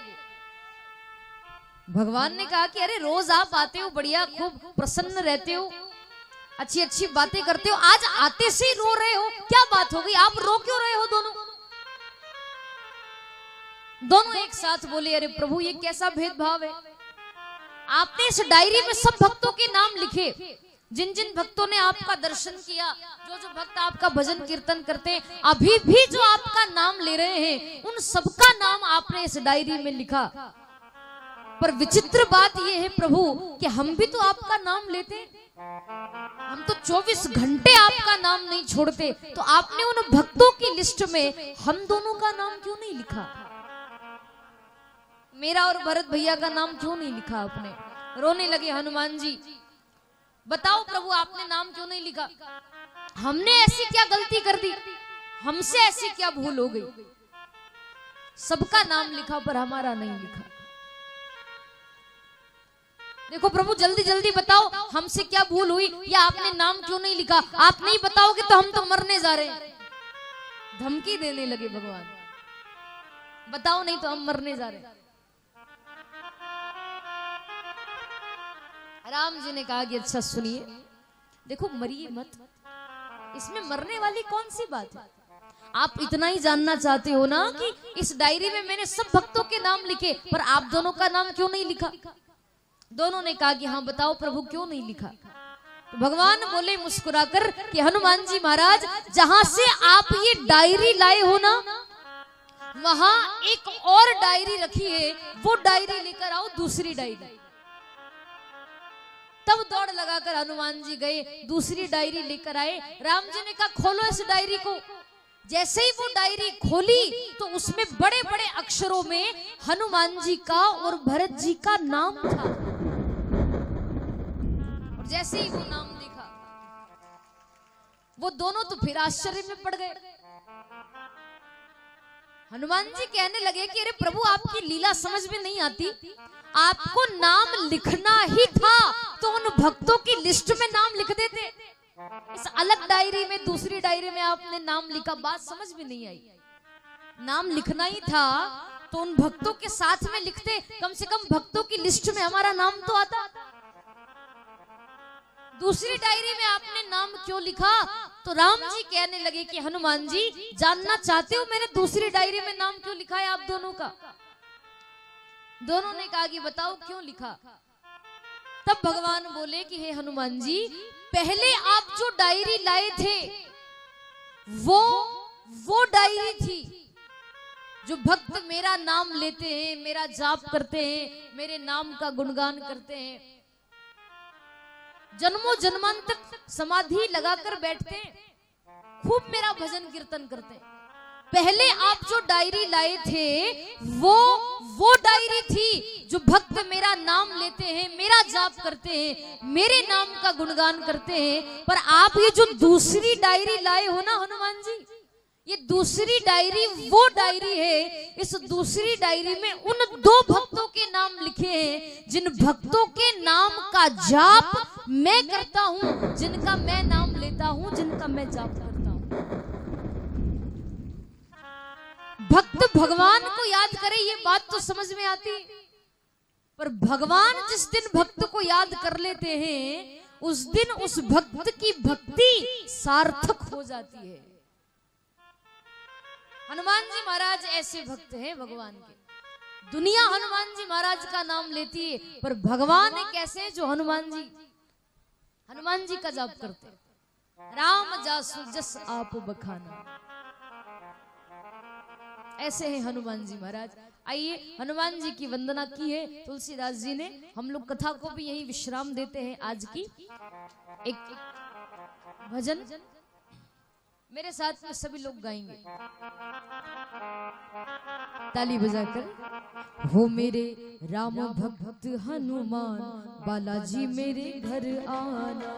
भगवान ने कहा कि अरे रोज आप आते हो, बढ़िया खूब प्रसन्न रहते हो, अच्छी अच्छी बातें करते हो, आज आते से ही रो रहे हो, क्या बात हो गई? आप रो क्यों रहे हो? दोनों एक साथ बोले, अरे प्रभु ये कैसा भेदभाव है, आपने इस डायरी में सब भक्तों के नाम लिखे, जिन जिन भक्तों ने आपका दर्शन किया, जो जो भक्त आपका भजन कीर्तन करते हैं, अभी भी जो आपका नाम ले रहे हैं, उन सबका नाम आपने इस डायरी में लिखा। पर विचित्र बात यह है प्रभु कि हम भी तो आपका नाम लेते हैं, हम तो 24 घंटे आपका नाम नहीं छोड़ते, तो आपने उन भक्तों की लिस्ट में हम दोनों का नाम क्यों नहीं लिखा? मेरा और भरत भैया का नाम क्यों नहीं लिखा आपने? रोने लगे हनुमान जी, बताओ प्रभु आपने नाम क्यों नहीं लिखा? हमने ऐसी क्या गलती कर दी, हमसे ऐसी क्या भूल हो गई? सबका नाम लिखा पर हमारा नहीं लिखा। देखो प्रभु जल्दी जल्दी बताओ, हमसे क्या भूल हुई या आपने नाम क्यों नहीं लिखा? आप नहीं बताओगे तो हम तो मरने जा रहे हैं। धमकी देने लगे भगवान, बताओ नहीं तो हम मरने जा रहे हैं। राम जी ने कहा कि अच्छा सुनिए, देखो मरिए मत, इसमें मरने वाली कौन सी बात है? आप इतना ही जानना चाहते हो ना कि इस डायरी में मैंने सब भक्तों के नाम लिखे, पर आप दोनों का नाम क्यों नहीं लिखा? दोनों ने कहा कि हाँ बताओ प्रभु क्यों नहीं लिखा? तो भगवान बोले मुस्कुराकर कि हनुमान जी महाराज, जहां से आप ये डायरी लाए हो ना, वहां एक और डायरी रखी है, वो डायरी लेकर आओ, दूसरी डायरी। तब दौड़ लगाकर हनुमान जी गए, दूसरी डायरी लेकर आए। राम जी ने कहा खोलो इस डायरी को। जैसे ही वो डायरी खोली तो उसमें बड़े बड़े अक्षरों में हनुमान जी का और भरत जी का नाम था। और जैसे ही वो नाम देखा, वो दोनों तो फिर आश्चर्य में पड़ गए। हनुमान जी कहने लगे कि अरे प्रभु, आपकी लीला समझ में नहीं आती। आपको नाम लिखना ही था तो उन भक्तों की लिस्ट में नाम लिख देते। इस अलग डायरी में, दूसरी डायरी में आपने नाम लिखा, बात समझ में नहीं आई। नाम लिखना ही था तो उन भक्तों के साथ में लिखते, कम से कम भक्तों की लिस्ट में हमारा नाम तो आता। दूसरी डायरी में आपने नाम क्यों लिखा? तो राम जी कहने लगे कि हनुमान जी, जानना चाहते हो मैंने दूसरी डायरी में नाम क्यों लिखा है आप दोनों का? दोनों ने कहा कि बताओ क्यों लिखा। तब भगवान बोले कि हे हनुमान जी, पहले आप जो डायरी लाए थे वो डायरी थी जो भक्त मेरा नाम लेते हैं, मेरा जाप करते हैं, मेरे नाम का गुणगान करते हैं, जन्मों जन्मांतर समाधि लगाकर बैठते हैं, खूब मेरा भजन कीर्तन करते हैं। पहले आप जो डायरी लाए थे वो डायरी थी जो भक्त मेरा नाम लेते हैं, मेरा जाप करते हैं, मेरे नाम का गुणगान करते हैं। पर आप ये जो दूसरी डायरी लाए हो ना हनुमान जी, ये दूसरी डायरी वो डायरी है, इस दूसरी डायरी में उन दो भक्तों के नाम लिखे हैं जिन भक्तों के नाम का जाप मैं करता हूं, जिनका मैं नाम लेता हूं, जिनका मैं जाप करता हूं। भक्त भगवान को याद करे ये बात तो समझ में आती, पर भगवान जिस दिन भक्त को याद कर लेते हैं उस दिन उस भक्त की भक्ति सार्थक हो जाती है। हनुमान जी महाराज ऐसे भक्त हैं भगवान के। दुनिया हनुमान जी महाराज का नाम लेती है, पर भगवान एक ऐसे हैं जो हनुमान जी का जाप करते हैं। राम जासु जस आप बखाना, ऐसे हैं हनुमान जी महाराज। आइए हनुमान जी की वंदना की है तुलसीदास जी ने। हम लोग कथा को भी यही विश्राम देते हैं। आज की एक भजन मेरे साथ में सभी लोग गाएंगे ताली बजाकर। हो मेरे राम भक्त हनुमान, बालाजी मेरे घर आना।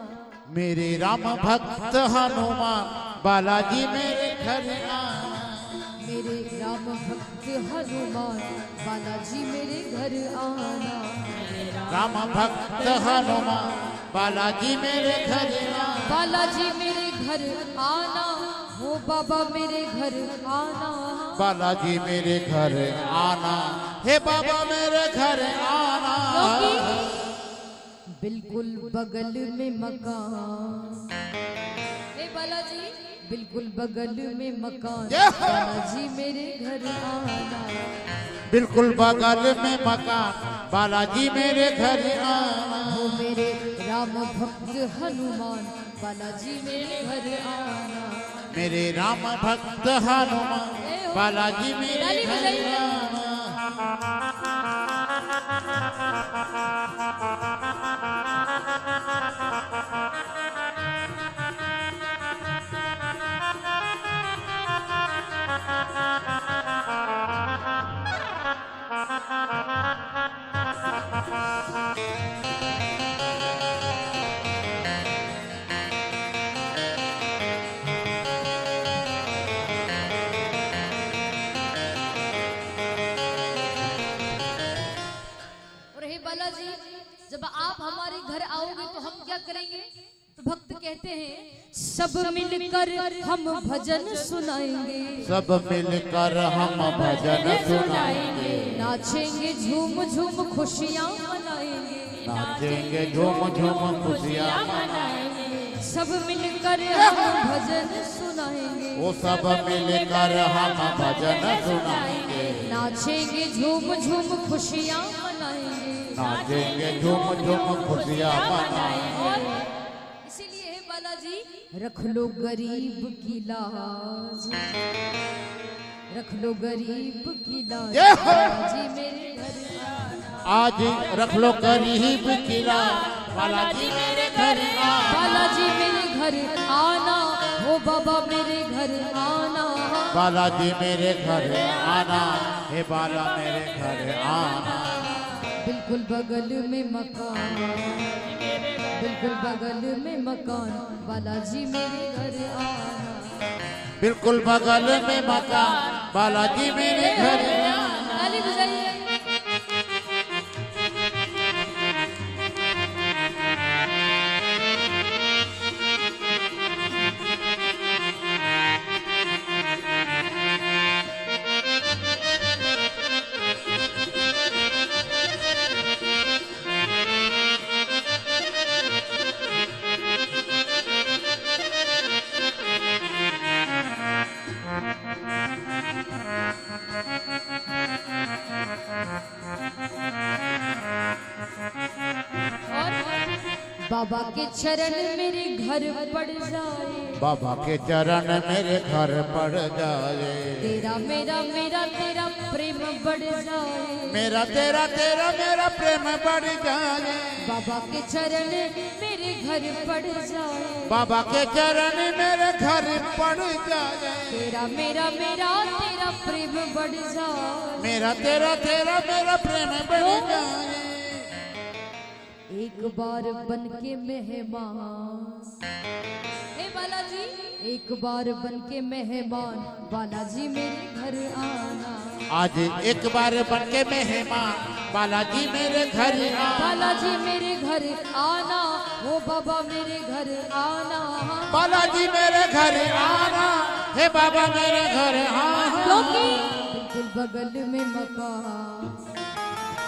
मेरे राम भक्त हनुमान, बालाजी मेरे घर आना। मेरे राम भक्त हनुमान, बालाजी मेरे घर आना। राम भक्त हनुमान, बालाजी मेरे घर आना। बालाजी मेरे घर आना, हो बाबा मेरे घर आना। बालाजी मेरे घर आना, हे बाबा मेरे घर आना। बिल्कुल बगल में मकान, हे बालाजी बिल्कुल बगल में मकान। बालाजी मेरे घर आना। बिल्कुल बगल में मकान, बालाजी मेरे घर आना। हो मेरे राम भक्त हनुमान, बालाजी मेरे घर आना। मेरे राम भक्त हनुमान, बालाजी मेरे घर आना। बालाजी जब आप हमारे घर आओगे तो हम क्या करेंगे? तो भक्त कहते हैं सब मिलकर हम भजन सुनाएंगे। सब मिलकर हम भजन सुनाएंगे। नाचेंगे झूम झूम खुशियाँ मनाएंगे। नाचेंगे झूम झूम खुशियाँ मनाएंगे। सब मिलकर हम भजन सुनाएंगे, वो सब मिलकर हम भजन सुनाएंगे, नाचेंगे झूम झूम खुशियाँ मनाएंगे, नाचेंगे झूम झूम खुशियाँ मनाएंगे। इसीलिए है बालाजी, रख लो गरीब की लाज, रख लो गरीब की लाज, बालाजी मेरे घर आना, आज रख लो गरीब की लाज, बालाजी मेरे घर आना, बालाजी मेरे घर आना, ओ बाबा मेरे घर आना, बालाजी मेरे घर आना, हे बाला मेरे घर आना। बिल्कुल बगल में मकान, बिल्कुल बगल में मकान, बालाजी मेरे घर आना, बिल्कुल बगल में मकान, बालाजी मेरे घर आना। ताली बजाइए। बाबा के चरण मेरे घर पड़ जाए, बाबा के चरण मेरे घर पड़ जाए, तेरा मेरा मेरा तेरा प्रेम बढ़ जाए, मेरा तेरा तेरा मेरा प्रेम बढ़ जाए, बाबा के चरण मेरे घर पड़ जाए, बाबा के चरण मेरे घर पड़ जाए, तेरा मेरा मेरा तेरा प्रेम बढ़ जाए, मेरा तेरा तेरा मेरा प्रेम बढ़ जाए। एक बार बन के मेहमान, हे बालाजी, एक बार बन के मेहमान, बालाजी मेरे घर आना, आज एक बार बन के मेहमान, बालाजी मेरे घर आना, बालाजी मेरे घर आना, ओ बाबा मेरे घर आना, बालाजी मेरे घर आना, हे बाबा मेरे घर आना। बिल्कुल बगल में मकान,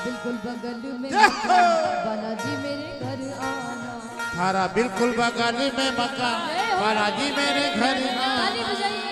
बिल्कुल बगल में मकान, बालाजी मेरे घर आना, थारा बिल्कुल बगल में मकान, बालाजी मेरे घर आना। ताली बजाइए।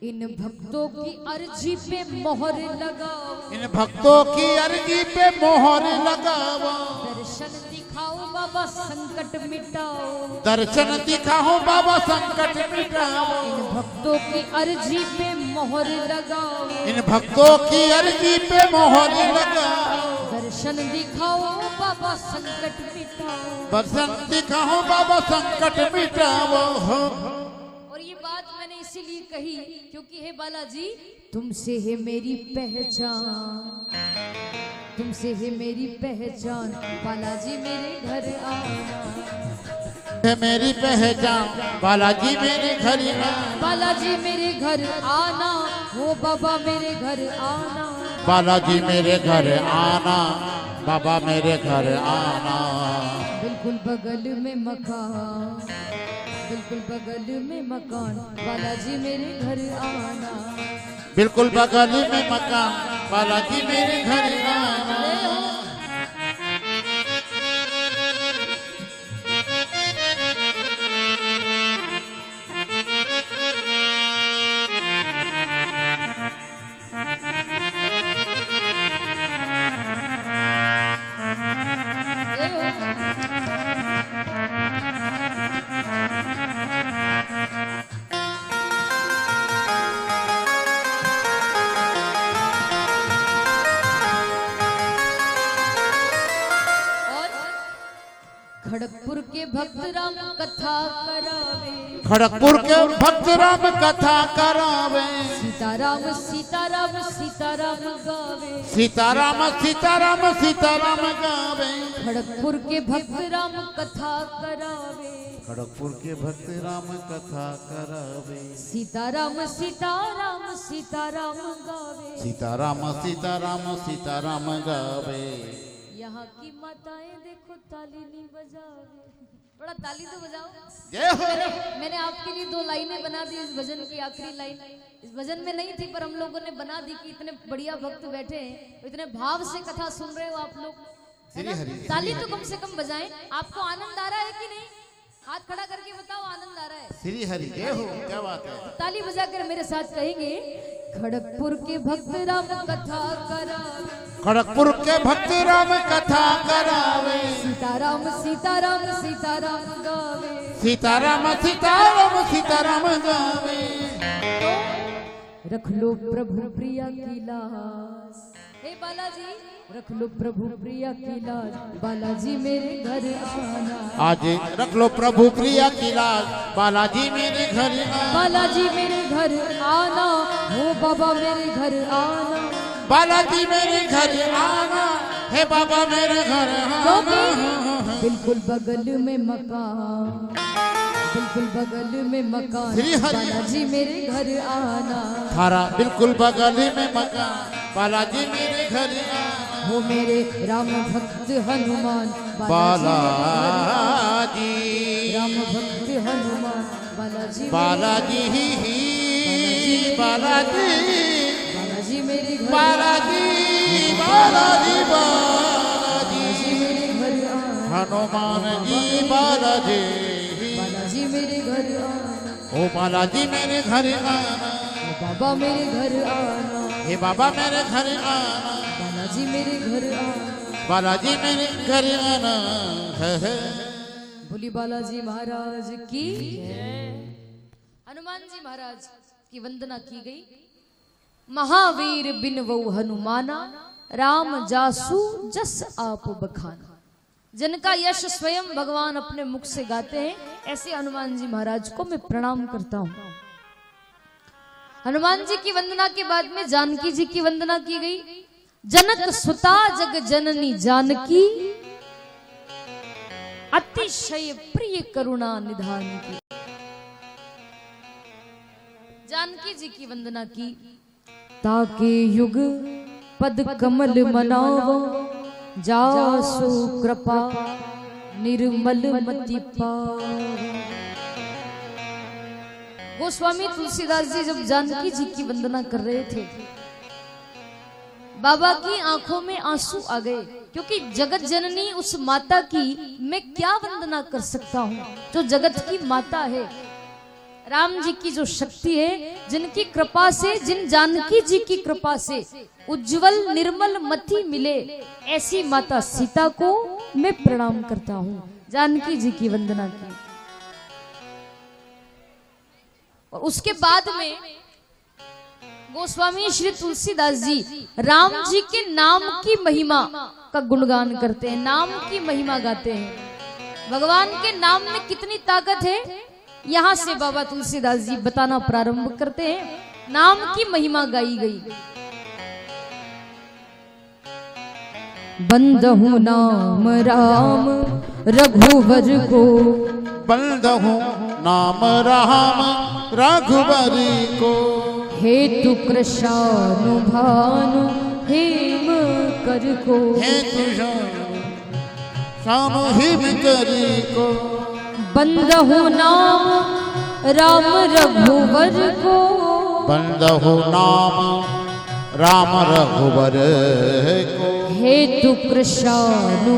इन भक्तों की अर्जी पे मोहर लगाओ, इन भक्तों की अर्जी पे मोहर लगाओ, दर्शन दिखाओ बाबा संकट मिटाओ, दर्शन दिखाओ बाबा संकट मिटाओ, इन भक्तों की अर्जी पे मोहर लगाओ, इन भक्तों की अर्जी पे मोहर लगाओ, दर्शन दिखाओ बाबा संकट मिटाओ, दर्शन दिखाओ बाबा संकट मिटाओ। और ये बात मैंने इसीलिए कही क्योंकि हे बालाजी, तुमसे है मेरी पहचान, तुमसे है मेरी पहचान, बालाजी मेरे घर आना, है मेरी पहचान, बालाजी मेरे घर आना, बालाजी मेरे घर आना, हो बाबा मेरे घर आना, बालाजी मेरे घर आना, बाबा मेरे घर आना। बिल्कुल बगल में मकान, बिल्कुल बगल में मकान, बालाजी मेरे घर आना, बिल्कुल बगल में मकान, बालाजी मेरे घर आना। खड़गपुर के भक्त राम कथा करावे, खड़गपुर के भक्त राम कथा करावे, सीताराम सीताराम सीताराम गावे, सीताराम सीताराम सीताराम गावे, खड़गपुर के भक्त राम कथा करावे, खड़गपुर के भक्त राम कथा करावे, सीताराम सीताराम सीताराम गावे, सीताराम सीताराम सीताराम गावे। यहाँ की माताएं देखो ताली नहीं बजावे, थोड़ा ताली तो बजाओ। जय हो। मैंने आपके लिए 2 लाइनें बना दी, इस भजन की आखिरी लाइन इस भजन में नहीं थी, पर हम लोगों ने बना दी कि इतने बढ़िया भक्त बैठे हैं, इतने भाव से कथा सुन रहे हो आप लोग, है ना? ताली तो कम से कम बजाएं। आपको आनंद आ रहा है कि नहीं? हाथ खड़ा करके बताओ, आनंद आ रहा है? श्री हरि जय हो। क्या बात है। ताली बजाकर मेरे साथ कहेंगे, खड़गपुर के भक्त राम कथा करावे, खड़गपुर के भक्त राम कथा करावे, सीताराम सीताराम सीताराम गावे, सीताराम सीताराम सीताराम गावे। रख लो प्रभु प्रिया की लाज, हे बालाजी रख लो प्रभु प्रिया की लाज, बालाजी मेरे घर आना, आज रख लो प्रभु प्रिया की लाज, बालाजी मेरे घर आना, बालाजी मेरे घर आना, हो बाबा मेरे घर आना, बालाजी मेरे घर आना, हे बाबा मेरे घर आना। बिल्कुल बगल में मकान, बिल्कुल बगल में मकान, श्री हरि। बालाजी मेरे घर आना, थारा बिल्कुल बगल में मकान, बालाजी मेरे घर आना, हो मेरे राम भक्त हनुमान, बालाजी राम भक्त हनुमान, बालाजी बालाजी बालाजी बालाजी मेरे घर, बालाजी बालाजी बालाजी मेरे घर आना, हनुमान जी बालाजी, बालाजी मेरे घर आना, ओ बालाजी मेरे घर आना, बाबा मेरे घर आना, हे बाबा मेरे घर आना, बालाजी मेरे घर आना, बालाजी मेरे घर आना। बोली बालाजी महाराज की हनुमान जी महाराज की वंदना की गई। महावीर बिन वो हनुमाना, राम जासु जस आप बखाना। जिनका यश स्वयं भगवान अपने मुख से गाते हैं, ऐसे हनुमान जी महाराज को मैं प्रणाम करता हूँ। हनुमान जी की वंदना के बाद में जानकी जी की वंदना की गई। जनक सुता जग जननी जानकी, अतिशय प्रिय करुणा निधान की। जानकी जी की वंदना की। ताके युग पद कमल मनावो, जासु कृपा निर्मल मति पावो। गोस्वामी तुलसीदास जी जब जानकी जी की वंदना कर रहे थे, बाबा की आंखों में आंसू आ गए, क्योंकि जगत जननी उस माता की मैं क्या वंदना कर सकता हूँ, जो जगत की माता है। राम जी की जो शक्ति है, जिनकी कृपा से, जिन जानकी जी की कृपा से उज्जवल निर्मल मति मिले, ऐसी माता सीता को मैं प्रणाम करता हूँ। जानकी जी की वंदना की। और उसके बाद में गोस्वामी श्री तुलसीदास जी राम जी के नाम की महिमा का गुणगान करते हैं, नाम की महिमा गाते हैं। भगवान के नाम में कितनी ताकत है, यहाँ से बाबा तुलसीदास जी बताना प्रारंभ करते हैं। नाम की महिमा गाई गई। बंदहु नाम राम रघुवर को, बंदहु नाम राम रघुवर को, हेतु कृशानुभानु हेम कर को, हेतु शानु हिम करी को। बंदहु नाम राम रघुवर को, बंदहु नाम राम रघुवर को, हेतु कृशानु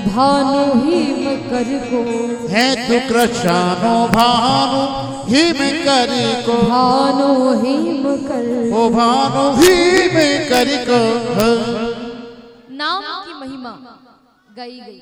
भानु हिम कर को, हेतु कृशानु भानु हिम करी को, भानु हिम कर, ओ भानु हिम करी को। नाम की महिमा गाई गई।